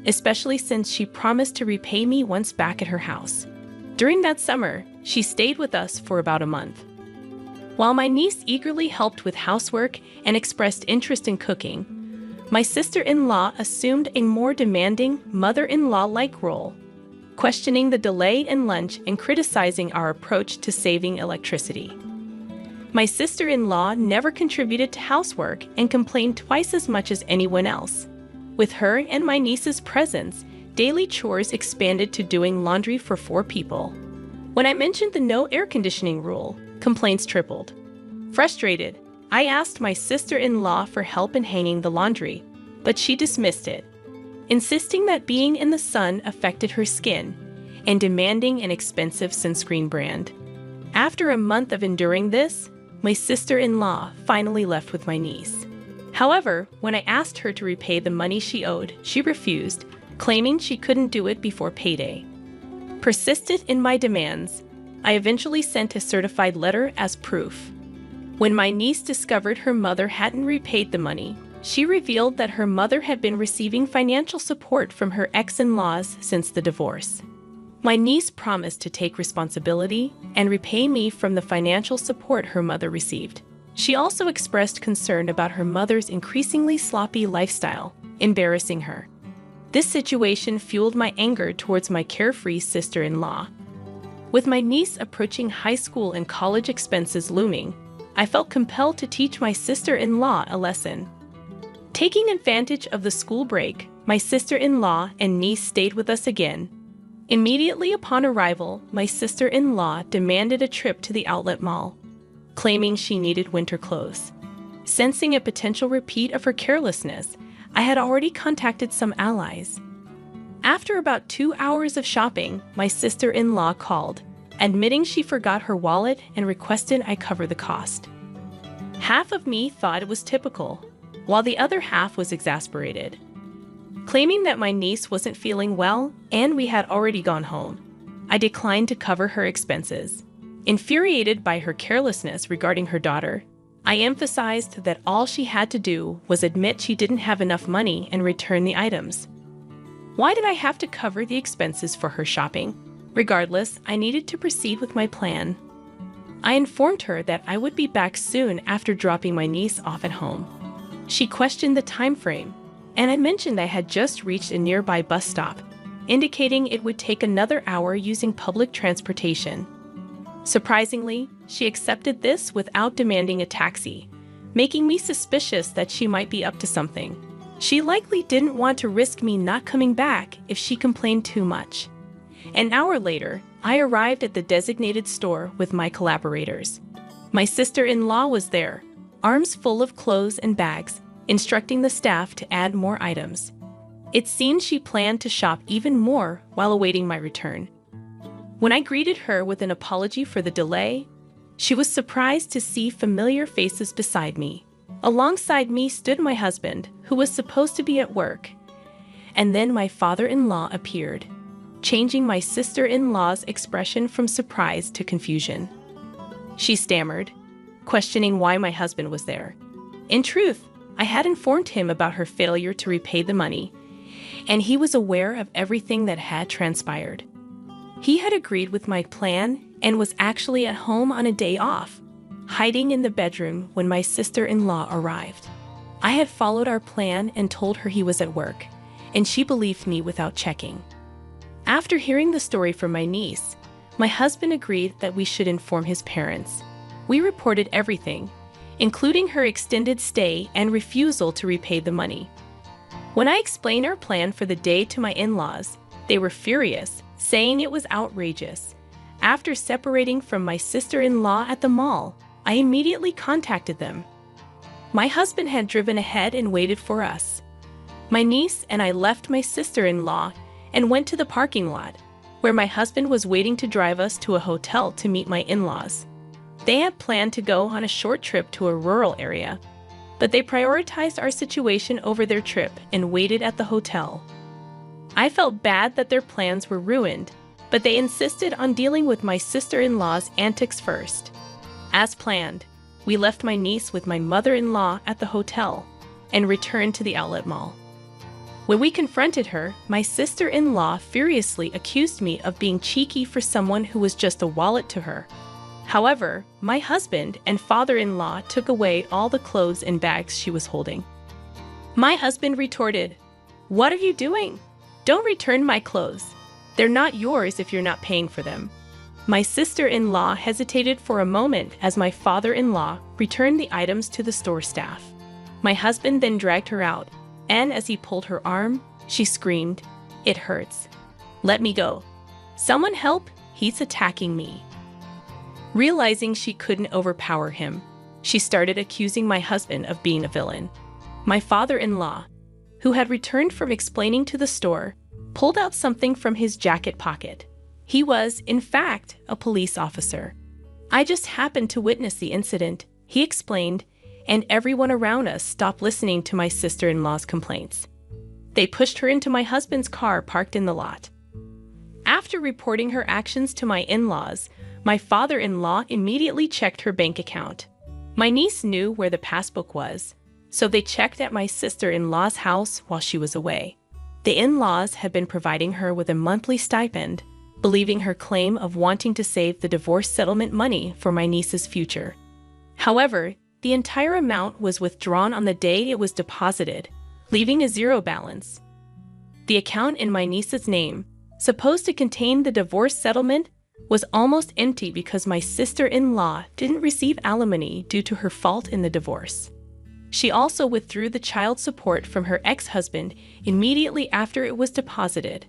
especially since she promised to repay me once back at her house. During that summer, she stayed with us for about a month. While my niece eagerly helped with housework and expressed interest in cooking, my sister-in-law assumed a more demanding mother-in-law-like role, questioning the delay in lunch and criticizing our approach to saving electricity. My sister-in-law never contributed to housework and complained twice as much as anyone else. With her and my niece's presence, daily chores expanded to doing laundry for 4 people. When I mentioned the no air conditioning rule, complaints tripled. Frustrated, I asked my sister-in-law for help in hanging the laundry, but she dismissed it, insisting that being in the sun affected her skin and demanding an expensive sunscreen brand. After a month of enduring this, my sister-in-law finally left with my niece. However, when I asked her to repay the money she owed, she refused, claiming she couldn't do it before payday. Persistent in my demands, I eventually sent a certified letter as proof. When my niece discovered her mother hadn't repaid the money, she revealed that her mother had been receiving financial support from her ex-in-laws since the divorce. My niece promised to take responsibility and repay me from the financial support her mother received. She also expressed concern about her mother's increasingly sloppy lifestyle, embarrassing her. This situation fueled my anger towards my carefree sister-in-law. With my niece approaching high school and college expenses looming, I felt compelled to teach my sister-in-law a lesson. Taking advantage of the school break, my sister-in-law and niece stayed with us again. Immediately upon arrival, my sister-in-law demanded a trip to the outlet mall, claiming she needed winter clothes. Sensing a potential repeat of her carelessness, I had already contacted some allies. After about 2 hours of shopping, my sister-in-law called, admitting she forgot her wallet and requested I cover the cost. Half of me thought it was typical, while the other half was exasperated. Claiming that my niece wasn't feeling well and we had already gone home, I declined to cover her expenses. Infuriated by her carelessness regarding her daughter, I emphasized that all she had to do was admit she didn't have enough money and return the items. Why did I have to cover the expenses for her shopping? Regardless, I needed to proceed with my plan. I informed her that I would be back soon after dropping my niece off at home. She questioned the time frame, and I mentioned I had just reached a nearby bus stop, indicating it would take another hour using public transportation. Surprisingly, she accepted this without demanding a taxi, making me suspicious that she might be up to something. She likely didn't want to risk me not coming back if she complained too much. An hour later, I arrived at the designated store with my collaborators. My sister-in-law was there, arms full of clothes and bags, instructing the staff to add more items. It seemed she planned to shop even more while awaiting my return. When I greeted her with an apology for the delay, she was surprised to see familiar faces beside me. Alongside me stood my husband, who was supposed to be at work. And then my father-in-law appeared, changing my sister-in-law's expression from surprise to confusion. She stammered, questioning why my husband was there. In truth, I had informed him about her failure to repay the money, and he was aware of everything that had transpired. He had agreed with my plan and was actually at home on a day off, hiding in the bedroom when my sister-in-law arrived. I had followed our plan and told her he was at work, and she believed me without checking. After hearing the story from my niece, my husband agreed that we should inform his parents. We reported everything, including her extended stay and refusal to repay the money. When I explained our plan for the day to my in-laws, they were furious, saying it was outrageous. After separating from my sister-in-law at the mall, I immediately contacted them. My husband had driven ahead and waited for us. My niece and I left my sister-in-law and went to the parking lot, where my husband was waiting to drive us to a hotel to meet my in-laws. They had planned to go on a short trip to a rural area, but they prioritized our situation over their trip and waited at the hotel. I felt bad that their plans were ruined, but they insisted on dealing with my sister-in-law's antics first. As planned, we left my niece with my mother-in-law at the hotel and returned to the outlet mall. When we confronted her, my sister-in-law furiously accused me of being cheeky for someone who was just a wallet to her. However, my husband and father-in-law took away all the clothes and bags she was holding. My husband retorted, "What are you doing? Don't return my clothes. They're not yours if you're not paying for them." My sister-in-law hesitated for a moment as my father-in-law returned the items to the store staff. My husband then dragged her out, and as he pulled her arm, she screamed, "It hurts. Let me go. Someone help, he's attacking me." Realizing she couldn't overpower him, she started accusing my husband of being a villain. My father-in-law, who had returned from explaining to the store, pulled out something from his jacket pocket. He was, in fact, a police officer. "I just happened to witness the incident," he explained, and everyone around us stopped listening to my sister-in-law's complaints. They pushed her into my husband's car parked in the lot. After reporting her actions to my in-laws, my father-in-law immediately checked her bank account. My niece knew where the passbook was, so they checked at my sister-in-law's house while she was away. The in-laws had been providing her with a monthly stipend, believing her claim of wanting to save the divorce settlement money for my niece's future. However, the entire amount was withdrawn on the day it was deposited, leaving a zero balance. The account in my niece's name, supposed to contain the divorce settlement, was almost empty because my sister-in-law didn't receive alimony due to her fault in the divorce. She also withdrew the child support from her ex-husband immediately after it was deposited.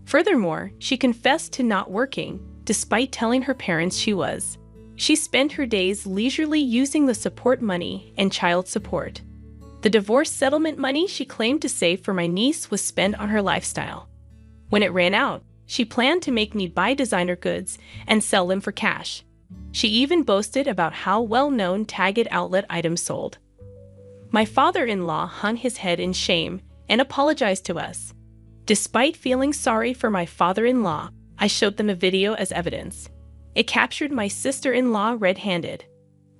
Furthermore, she confessed to not working, despite telling her parents she was. She spent her days leisurely using the support money and child support. The divorce settlement money she claimed to save for my niece was spent on her lifestyle. When it ran out, she planned to make me buy designer goods and sell them for cash. She even boasted about how well-known Target outlet items sold. My father-in-law hung his head in shame and apologized to us. Despite feeling sorry for my father-in-law, I showed them a video as evidence. It captured my sister-in-law red-handed.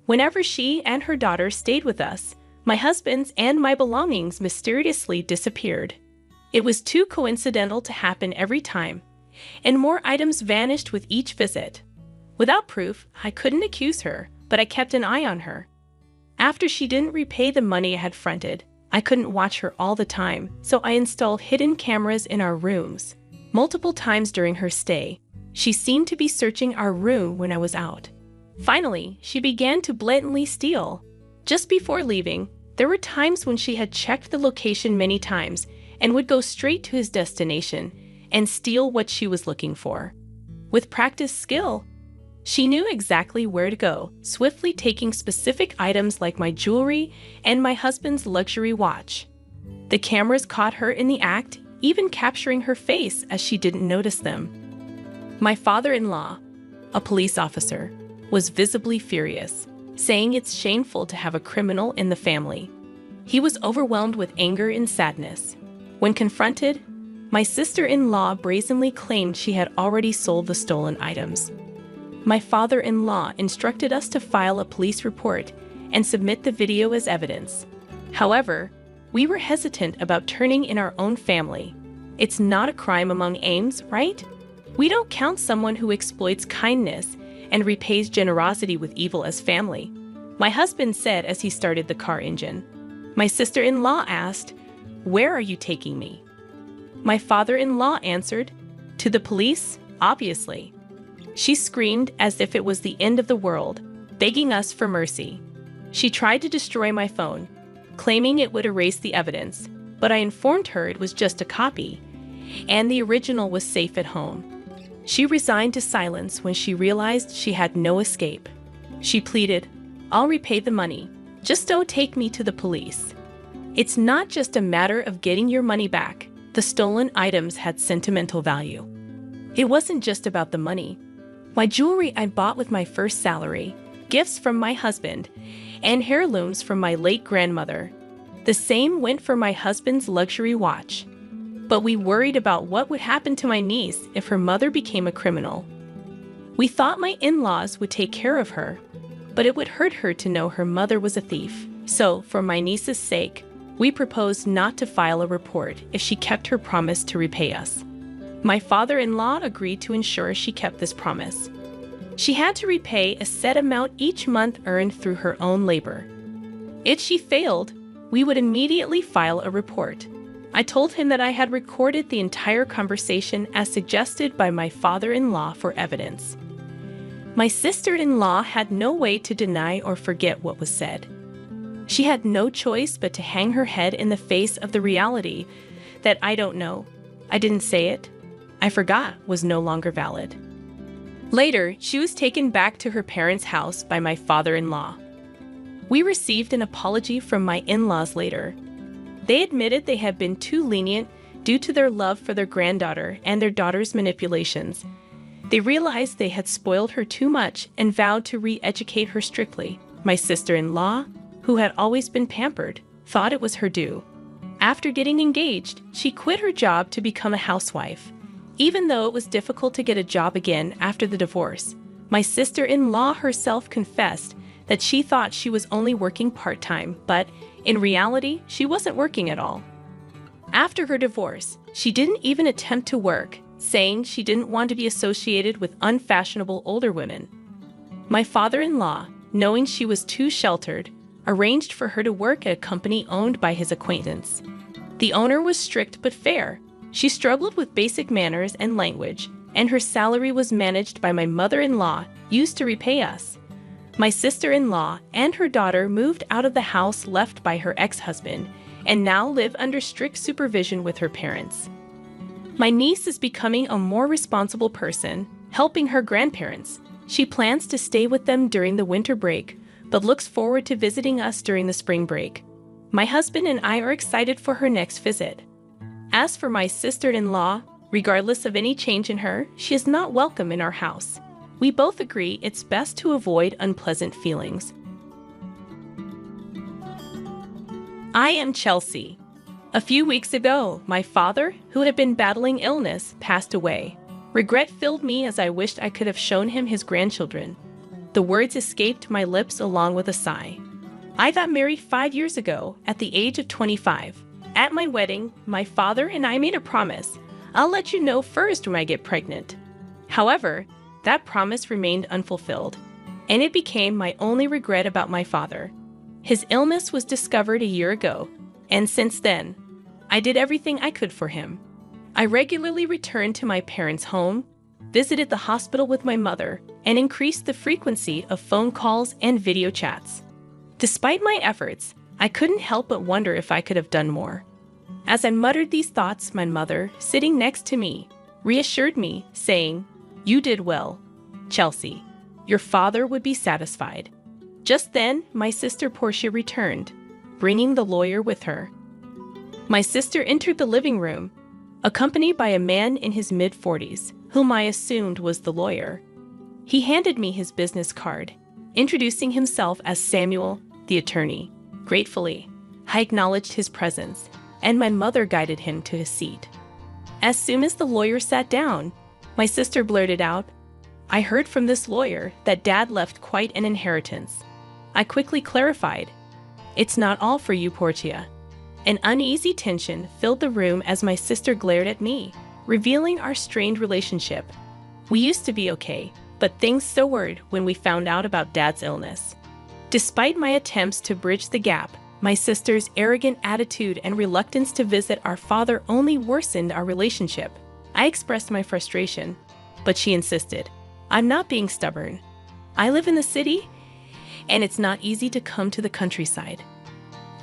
Whenever she and her daughter stayed with us, my husband's and my belongings mysteriously disappeared. It was too coincidental to happen every time, and more items vanished with each visit. Without proof, I couldn't accuse her, but I kept an eye on her. After she didn't repay the money I had fronted, I couldn't watch her all the time, so I installed hidden cameras in our rooms. Multiple times during her stay, she seemed to be searching our room when I was out. Finally, she began to blatantly steal. Just before leaving, there were times when she had checked the location many times and would go straight to his destination and steal what she was looking for. With practiced skill, she knew exactly where to go, swiftly taking specific items like my jewelry and my husband's luxury watch. The cameras caught her in the act, even capturing her face as she didn't notice them. My father-in-law, a police officer, was visibly furious, saying it's shameful to have a criminal in the family. He was overwhelmed with anger and sadness. When confronted, my sister-in-law brazenly claimed she had already sold the stolen items. My father-in-law instructed us to file a police report and submit the video as evidence. However, we were hesitant about turning in our own family. It's not a crime among Ames, right? We don't count someone who exploits kindness and repays generosity with evil as family, my husband said as he started the car engine. My sister-in-law asked, "Where are you taking me?" My father-in-law answered, "To the police, obviously." She screamed as if it was the end of the world, begging us for mercy. She tried to destroy my phone, claiming it would erase the evidence, but I informed her it was just a copy, and the original was safe at home. She resigned to silence when she realized she had no escape. She pleaded, "I'll repay the money. Just don't take me to the police." It's not just a matter of getting your money back. The stolen items had sentimental value. It wasn't just about the money. My jewelry I bought with my first salary, gifts from my husband, and heirlooms from my late grandmother. The same went for my husband's luxury watch. But we worried about what would happen to my niece if her mother became a criminal. We thought my in-laws would take care of her, but it would hurt her to know her mother was a thief. So, for my niece's sake, we proposed not to file a report if she kept her promise to repay us. My father-in-law agreed to ensure she kept this promise. She had to repay a set amount each month earned through her own labor. If she failed, we would immediately file a report. I told him that I had recorded the entire conversation as suggested by my father-in-law for evidence. My sister-in-law had no way to deny or forget what was said. She had no choice but to hang her head in the face of the reality that "I don't know, I didn't say it, I forgot" was no longer valid. Later, she was taken back to her parents' house by my father-in-law. We received an apology from my in-laws later. They admitted they had been too lenient due to their love for their granddaughter and their daughter's manipulations. They realized they had spoiled her too much and vowed to re-educate her strictly. My sister-in-law, who had always been pampered, thought it was her due. After getting engaged, she quit her job to become a housewife. Even though it was difficult to get a job again after the divorce, my sister-in-law herself confessed that she thought she was only working part-time, but in reality, she wasn't working at all. After her divorce, she didn't even attempt to work, saying she didn't want to be associated with unfashionable older women. My father-in-law, knowing she was too sheltered, arranged for her to work at a company owned by his acquaintance. The owner was strict but fair. She struggled with basic manners and language, and her salary was managed by my mother-in-law, used to repay us. My sister-in-law and her daughter moved out of the house left by her ex-husband and now live under strict supervision with her parents. My niece is becoming a more responsible person, helping her grandparents. She plans to stay with them during the winter break, but looks forward to visiting us during the spring break. My husband and I are excited for her next visit. As for my sister-in-law, regardless of any change in her, she is not welcome in our house. We both agree it's best to avoid unpleasant feelings. I am Chelsea. A few weeks ago, my father, who had been battling illness, passed away. Regret filled me as I wished I could have shown him his grandchildren. The words escaped my lips along with a sigh. I got married 5 years ago at the age of 25. At my wedding, my father and I made a promise. I'll let you know first when I get pregnant. However, that promise remained unfulfilled, and it became my only regret about my father. His illness was discovered a year ago, and since then, I did everything I could for him. I regularly returned to my parents' home, visited the hospital with my mother, and increased the frequency of phone calls and video chats. Despite my efforts, I couldn't help but wonder if I could have done more. As I muttered these thoughts, my mother, sitting next to me, reassured me, saying, "You did well, Chelsea. Your father would be satisfied." Just then, my sister Portia returned, bringing the lawyer with her. My sister entered the living room, accompanied by a man in his mid-40s, whom I assumed was the lawyer. He handed me his business card, introducing himself as Samuel, the attorney. Gratefully, I acknowledged his presence, and my mother guided him to his seat. As soon as the lawyer sat down, my sister blurted out, "I heard from this lawyer that Dad left quite an inheritance." I quickly clarified, "It's not all for you, Portia." An uneasy tension filled the room as my sister glared at me, revealing our strained relationship. We used to be okay, but things soured when we found out about Dad's illness. Despite my attempts to bridge the gap, my sister's arrogant attitude and reluctance to visit our father only worsened our relationship. I expressed my frustration, but she insisted, "I'm not being stubborn. I live in the city, and it's not easy to come to the countryside."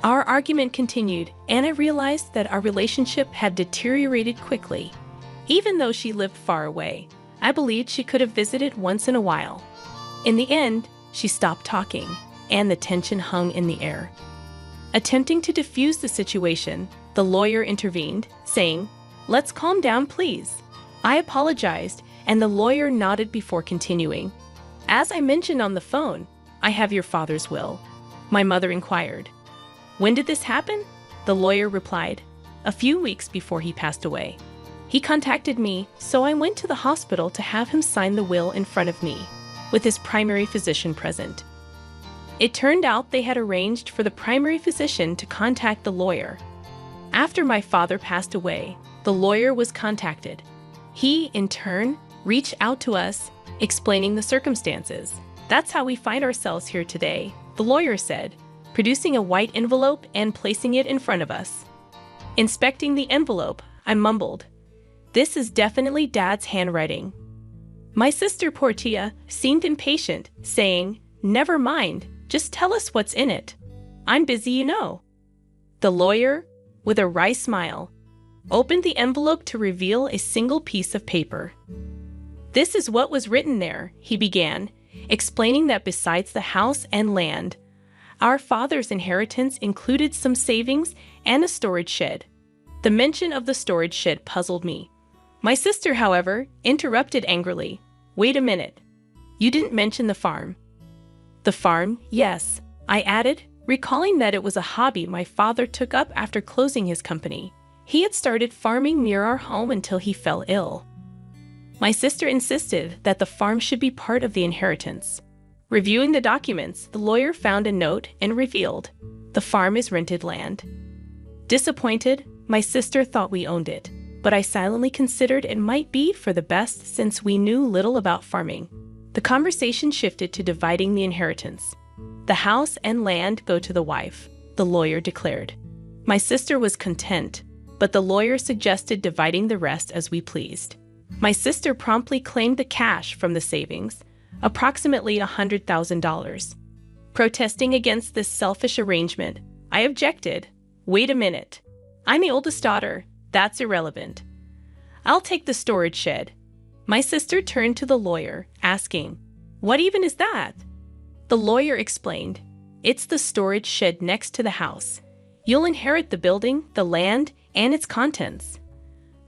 Our argument continued, and I realized that our relationship had deteriorated quickly. Even though she lived far away, I believed she could have visited once in a while. In the end, she stopped talking, and the tension hung in the air. Attempting to defuse the situation, the lawyer intervened, saying, "Let's calm down, please." I apologized, and the lawyer nodded before continuing. "As I mentioned on the phone, I have your father's will." My mother inquired, "When did this happen?" The lawyer replied, "A few weeks before he passed away." He contacted me, so I went to the hospital to have him sign the will in front of me, with his primary physician present. It turned out they had arranged for the primary physician to contact the lawyer. After my father passed away, the lawyer was contacted. He, in turn, reached out to us, explaining the circumstances. "That's how we find ourselves here today," the lawyer said, producing a white envelope and placing it in front of us. Inspecting the envelope, I mumbled, "This is definitely Dad's handwriting." My sister Portia seemed impatient, saying, "Never mind, just tell us what's in it. I'm busy, you know." The lawyer, with a wry smile, opened the envelope to reveal a single piece of paper. "This is what was written there," he began, explaining that besides the house and land, our father's inheritance included some savings and a storage shed. The mention of the storage shed puzzled me. My sister, however, interrupted angrily. "Wait a minute. You didn't mention the farm." "The farm, yes," I added, recalling that it was a hobby my father took up after closing his company. He had started farming near our home until he fell ill. My sister insisted that the farm should be part of the inheritance. Reviewing the documents, the lawyer found a note and revealed, "The farm is rented land." Disappointed, my sister thought we owned it, but I silently considered it might be for the best since we knew little about farming. The conversation shifted to dividing the inheritance. "The house and land go to the wife," the lawyer declared. My sister was content, but the lawyer suggested dividing the rest as we pleased. My sister promptly claimed the cash from the savings, approximately $100,000. Protesting against this selfish arrangement, I objected. "Wait a minute. I'm the oldest daughter. That's irrelevant. I'll take the storage shed." My sister turned to the lawyer, asking, "What even is that?" The lawyer explained, "It's the storage shed next to the house. You'll inherit the building, the land, and its contents."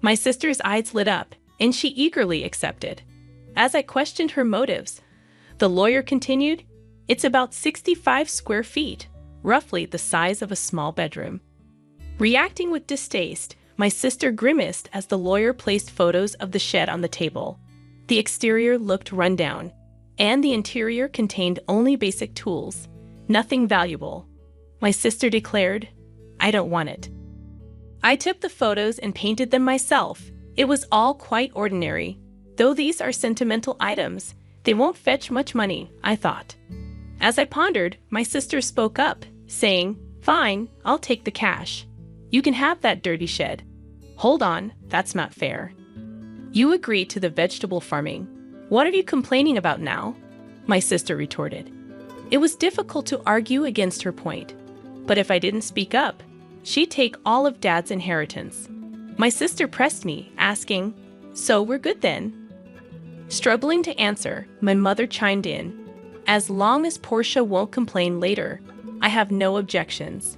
My sister's eyes lit up, and she eagerly accepted. As I questioned her motives, the lawyer continued, "It's about 65 square feet, roughly the size of a small bedroom." Reacting with distaste, My sister grimaced as the lawyer placed photos of the shed on the table. The exterior looked run down, and the interior contained only basic tools, nothing valuable. My sister declared, "I don't want it." I took the photos and painted them myself. It was all quite ordinary. Though these are sentimental items, they won't fetch much money, I thought. As I pondered, my sister spoke up, saying, "Fine, I'll take the cash. You can have that dirty shed." "Hold on, that's not fair. You agreed to the vegetable farming. What are you complaining about now?" my sister retorted. It was difficult to argue against her point, but if I didn't speak up, she'd take all of Dad's inheritance. My sister pressed me, asking, "So we're good then?" Struggling to answer, my mother chimed in, "As long as Portia won't complain later, I have no objections."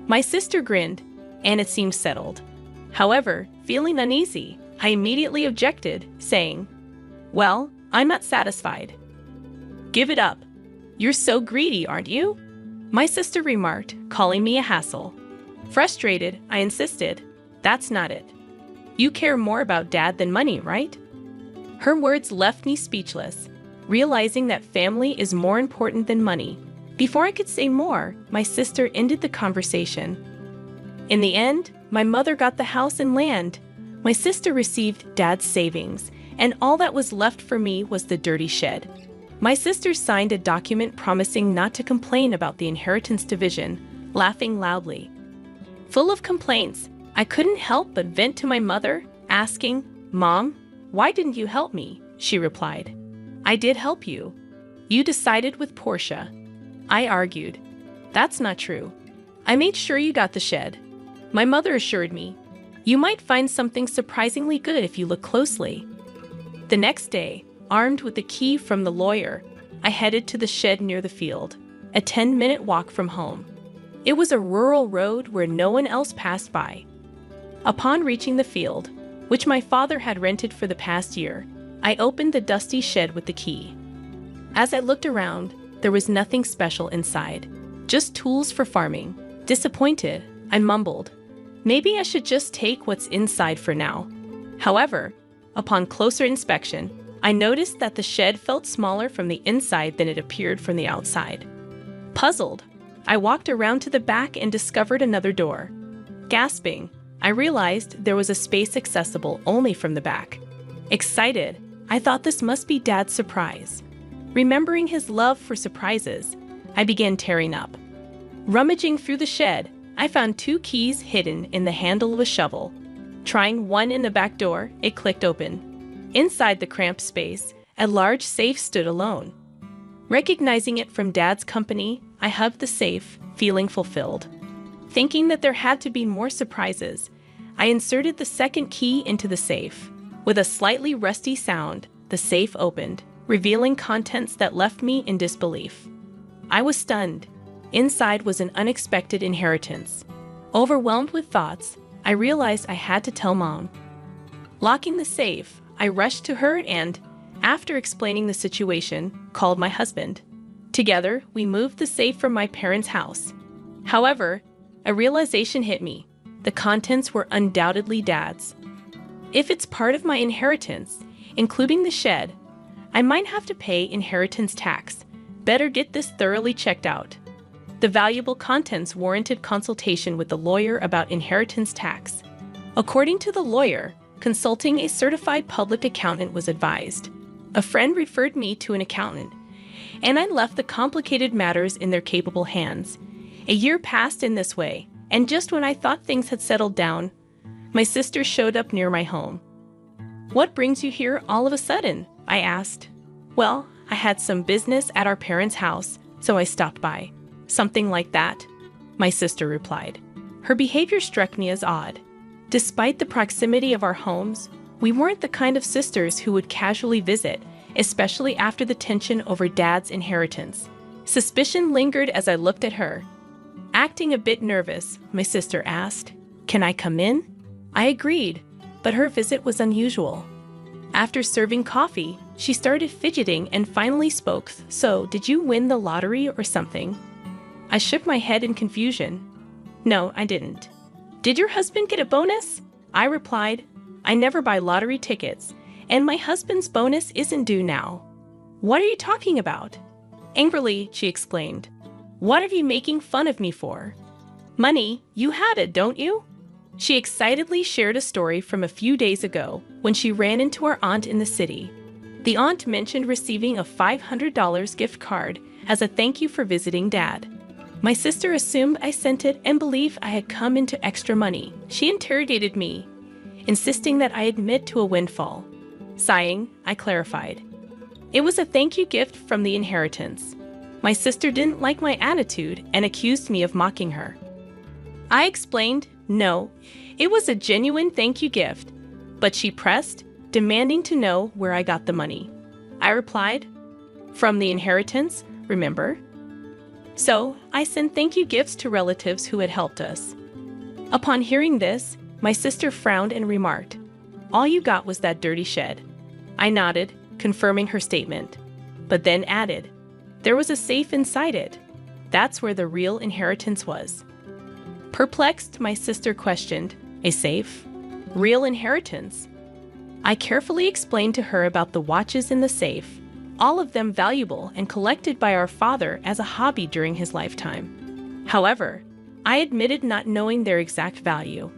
My sister grinned, and it seemed settled. However, feeling uneasy, I immediately objected, saying, "Well, I'm not satisfied." "Give it up. You're so greedy, aren't you?" my sister remarked, calling me a hassle. Frustrated, I insisted, "That's not it. You care more about Dad than money, right?" Her words left me speechless, realizing that family is more important than money. Before I could say more, my sister ended the conversation. In the end, my mother got the house and land. My sister received Dad's savings, and all that was left for me was the dirty shed. My sister signed a document promising not to complain about the inheritance division, laughing loudly. Full of complaints, I couldn't help but vent to my mother, asking, "Mom, why didn't you help me?" She replied, "I did help you. You decided with Portia." I argued, "That's not true. I made sure you got the shed." My mother assured me, "You might find something surprisingly good if you look closely." The next day, armed with the key from the lawyer, I headed to the shed near the field, a 10-minute walk from home. It was a rural road where no one else passed by. Upon reaching the field, which my father had rented for the past year, I opened the dusty shed with the key. As I looked around, there was nothing special inside, just tools for farming. Disappointed, I mumbled, "Maybe I should just take what's inside for now." However, upon closer inspection, I noticed that the shed felt smaller from the inside than it appeared from the outside. Puzzled, I walked around to the back and discovered another door. Gasping, I realized there was a space accessible only from the back. Excited, I thought this must be Dad's surprise. Remembering his love for surprises, I began tearing up. Rummaging through the shed, I found 2 keys hidden in the handle of a shovel. Trying one in the back door, it clicked open. Inside the cramped space, a large safe stood alone. Recognizing it from Dad's company, I hugged the safe, feeling fulfilled. Thinking that there had to be more surprises, I inserted the second key into the safe. With a slightly rusty sound, the safe opened, revealing contents that left me in disbelief. I was stunned. Inside was an unexpected inheritance. Overwhelmed with thoughts, I realized I had to tell Mom. Locking the safe, I rushed to her and, after explaining the situation, called my husband. Together, we moved the safe from my parents' house. However, a realization hit me. The contents were undoubtedly Dad's. If it's part of my inheritance, including the shed, I might have to pay inheritance tax. Better get this thoroughly checked out. The valuable contents warranted consultation with the lawyer about inheritance tax. According to the lawyer, consulting a certified public accountant was advised. A friend referred me to an accountant, and I left the complicated matters in their capable hands. A year passed in this way, and just when I thought things had settled down, my sister showed up near my home. "What brings you here all of a sudden?" I asked. "Well, I had some business at our parents' house, so I stopped by." "Something like that," my sister replied. Her behavior struck me as odd. Despite the proximity of our homes, we weren't the kind of sisters who would casually visit, especially after the tension over Dad's inheritance. Suspicion lingered as I looked at her. Acting a bit nervous, my sister asked, "Can I come in?" I agreed, but her visit was unusual. After serving coffee, she started fidgeting and finally spoke, "So, did you win the lottery or something?" I shook my head in confusion. "No, I didn't." "Did your husband get a bonus?" I replied, I never buy lottery tickets, and my husband's bonus isn't due now. What are you talking about? Angrily, she exclaimed. What are you making fun of me for? Money, you had it, don't you? She excitedly shared a story from a few days ago when she ran into our aunt in the city. The aunt mentioned receiving a $500 gift card as a thank you for visiting Dad. My sister assumed I sent it and believed I had come into extra money. She interrogated me, insisting that I admit to a windfall. Sighing, I clarified. It was a thank you gift from the inheritance. My sister didn't like my attitude and accused me of mocking her. I explained, no, it was a genuine thank you gift, but she pressed, demanding to know where I got the money. I replied, from the inheritance, remember? So, I sent thank you gifts to relatives who had helped us. Upon hearing this, my sister frowned and remarked, all you got was that dirty shed. I nodded, confirming her statement, but then added, there was a safe inside it. That's where the real inheritance was. Perplexed, my sister questioned, a safe? Real inheritance? I carefully explained to her about the watches in the safe, all of them valuable and collected by our father as a hobby during his lifetime. However, I admitted not knowing their exact value.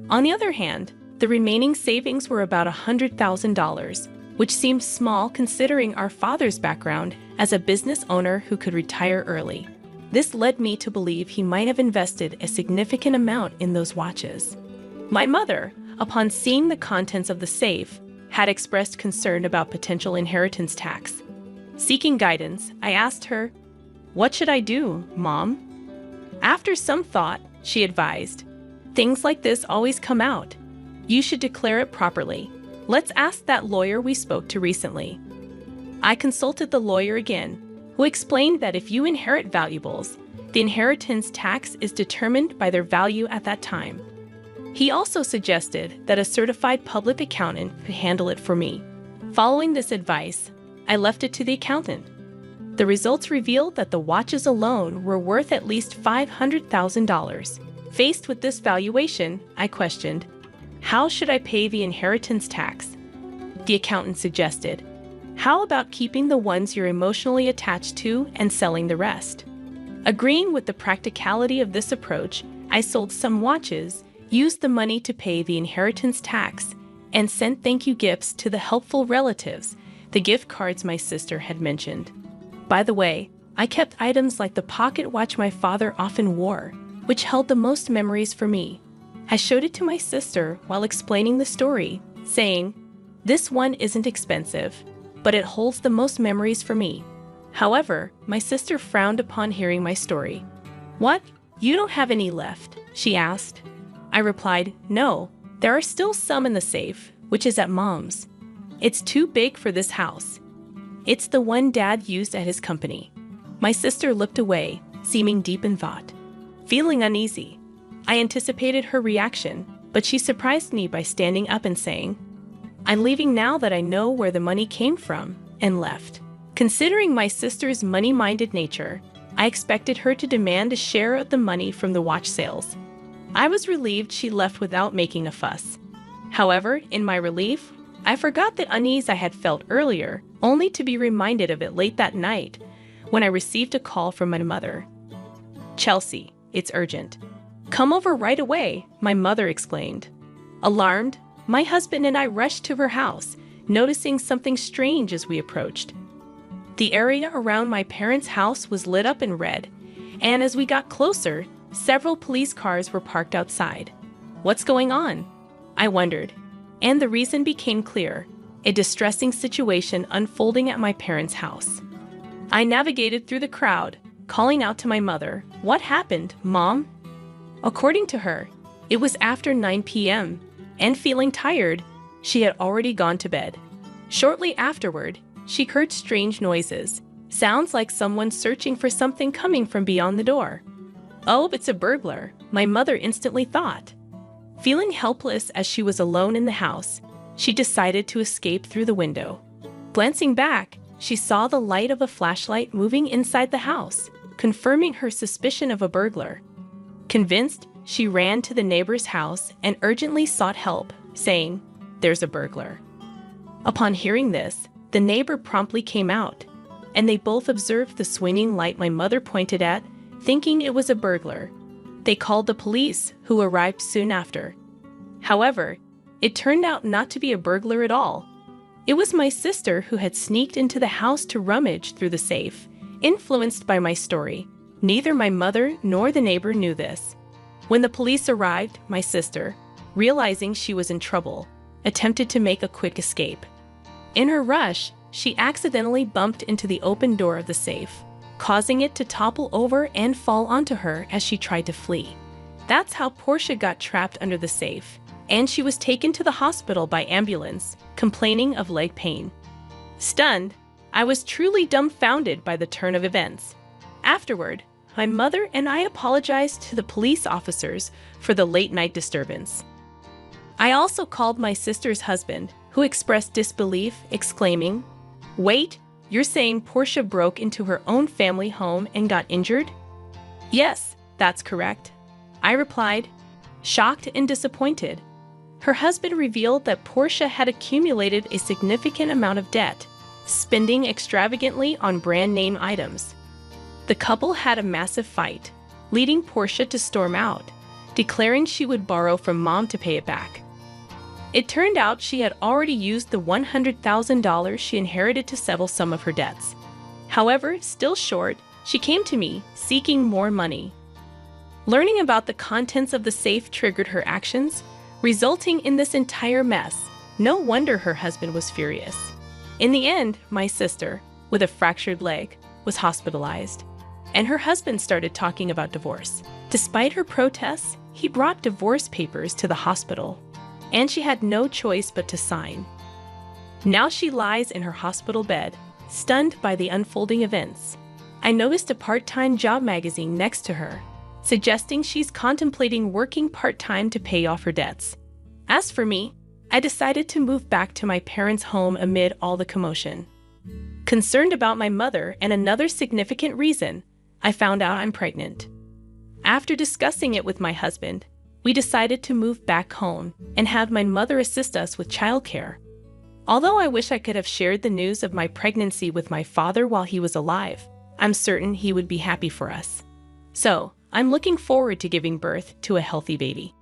On the other hand, the remaining savings were about $100,000, which seemed small considering our father's background as a business owner who could retire early. This led me to believe he might have invested a significant amount in those watches. My mother, upon seeing the contents of the safe, had expressed concern about potential inheritance tax. Seeking guidance, I asked her, what should I do, Mom? After some thought, she advised, things like this always come out. You should declare it properly. Let's ask that lawyer we spoke to recently. I consulted the lawyer again, who explained that if you inherit valuables, the inheritance tax is determined by their value at that time. He also suggested that a certified public accountant could handle it for me. Following this advice, I left it to the accountant. The results revealed that the watches alone were worth at least $500,000. Faced with this valuation, I questioned, how should I pay the inheritance tax? The accountant suggested, how about keeping the ones you're emotionally attached to and selling the rest? Agreeing with the practicality of this approach, I sold some watches, used the money to pay the inheritance tax, and sent thank you gifts to the helpful relatives, the gift cards my sister had mentioned. By the way, I kept items like the pocket watch my father often wore, which held the most memories for me. I showed it to my sister while explaining the story, saying, this one isn't expensive, but it holds the most memories for me. However, my sister frowned upon hearing my story. What? You don't have any left? She asked. I replied, no, there are still some in the safe, which is at Mom's. It's too big for this house. It's the one Dad used at his company. My sister looked away, seeming deep in thought. Feeling uneasy, I anticipated her reaction, but she surprised me by standing up and saying, I'm leaving now that I know where the money came from, and left. Considering my sister's money-minded nature, I expected her to demand a share of the money from the watch sales. I was relieved she left without making a fuss. However, in my relief, I forgot the unease I had felt earlier, only to be reminded of it late that night when I received a call from my mother. Chelsea, it's urgent. Come over right away, my mother exclaimed. Alarmed, my husband and I rushed to her house, noticing something strange as we approached. The area around my parents' house was lit up in red, and as we got closer, several police cars were parked outside. What's going on? I wondered, and the reason became clear, a distressing situation unfolding at my parents' house. I navigated through the crowd, calling out to my mother, what happened, Mom? According to her, it was after 9 p.m., and feeling tired, she had already gone to bed. Shortly afterward, she heard strange noises, sounds like someone searching for something coming from beyond the door. Oh, it's a burglar, my mother instantly thought. Feeling helpless as she was alone in the house, she decided to escape through the window. Glancing back, she saw the light of a flashlight moving inside the house, confirming her suspicion of a burglar. Convinced, she ran to the neighbor's house and urgently sought help, saying, "There's a burglar." Upon hearing this, the neighbor promptly came out, and they both observed the swinging light my mother pointed at, thinking it was a burglar. They called the police, who arrived soon after. However, it turned out not to be a burglar at all. It was my sister who had sneaked into the house to rummage through the safe. Influenced by my story, neither my mother nor the neighbor knew this. When the police arrived, my sister, realizing she was in trouble, attempted to make a quick escape. In her rush, she accidentally bumped into the open door of the safe, causing it to topple over and fall onto her as she tried to flee. That's how Portia got trapped under the safe, and she was taken to the hospital by ambulance, complaining of leg pain. Stunned, I was truly dumbfounded by the turn of events. Afterward, my mother and I apologized to the police officers for the late-night disturbance. I also called my sister's husband, who expressed disbelief, exclaiming, "Wait, you're saying Portia broke into her own family home and got injured?" "Yes, that's correct," I replied, shocked and disappointed. Her husband revealed that Portia had accumulated a significant amount of debt, spending extravagantly on brand name items. The couple had a massive fight, leading Portia to storm out, declaring she would borrow from Mom to pay it back. It turned out she had already used the $100,000 she inherited to settle some of her debts. However, still short, she came to me, seeking more money. Learning about the contents of the safe triggered her actions, resulting in this entire mess. No wonder her husband was furious. In the end, my sister, with a fractured leg, was hospitalized, and her husband started talking about divorce. Despite her protests, he brought divorce papers to the hospital, and she had no choice but to sign. Now she lies in her hospital bed, stunned by the unfolding events. I noticed a part-time job magazine next to her, suggesting she's contemplating working part-time to pay off her debts. As for me, I decided to move back to my parents' home amid all the commotion. Concerned about my mother and another significant reason, I found out I'm pregnant. After discussing it with my husband, we decided to move back home and have my mother assist us with childcare. Although I wish I could have shared the news of my pregnancy with my father while he was alive, I'm certain he would be happy for us. So, I'm looking forward to giving birth to a healthy baby.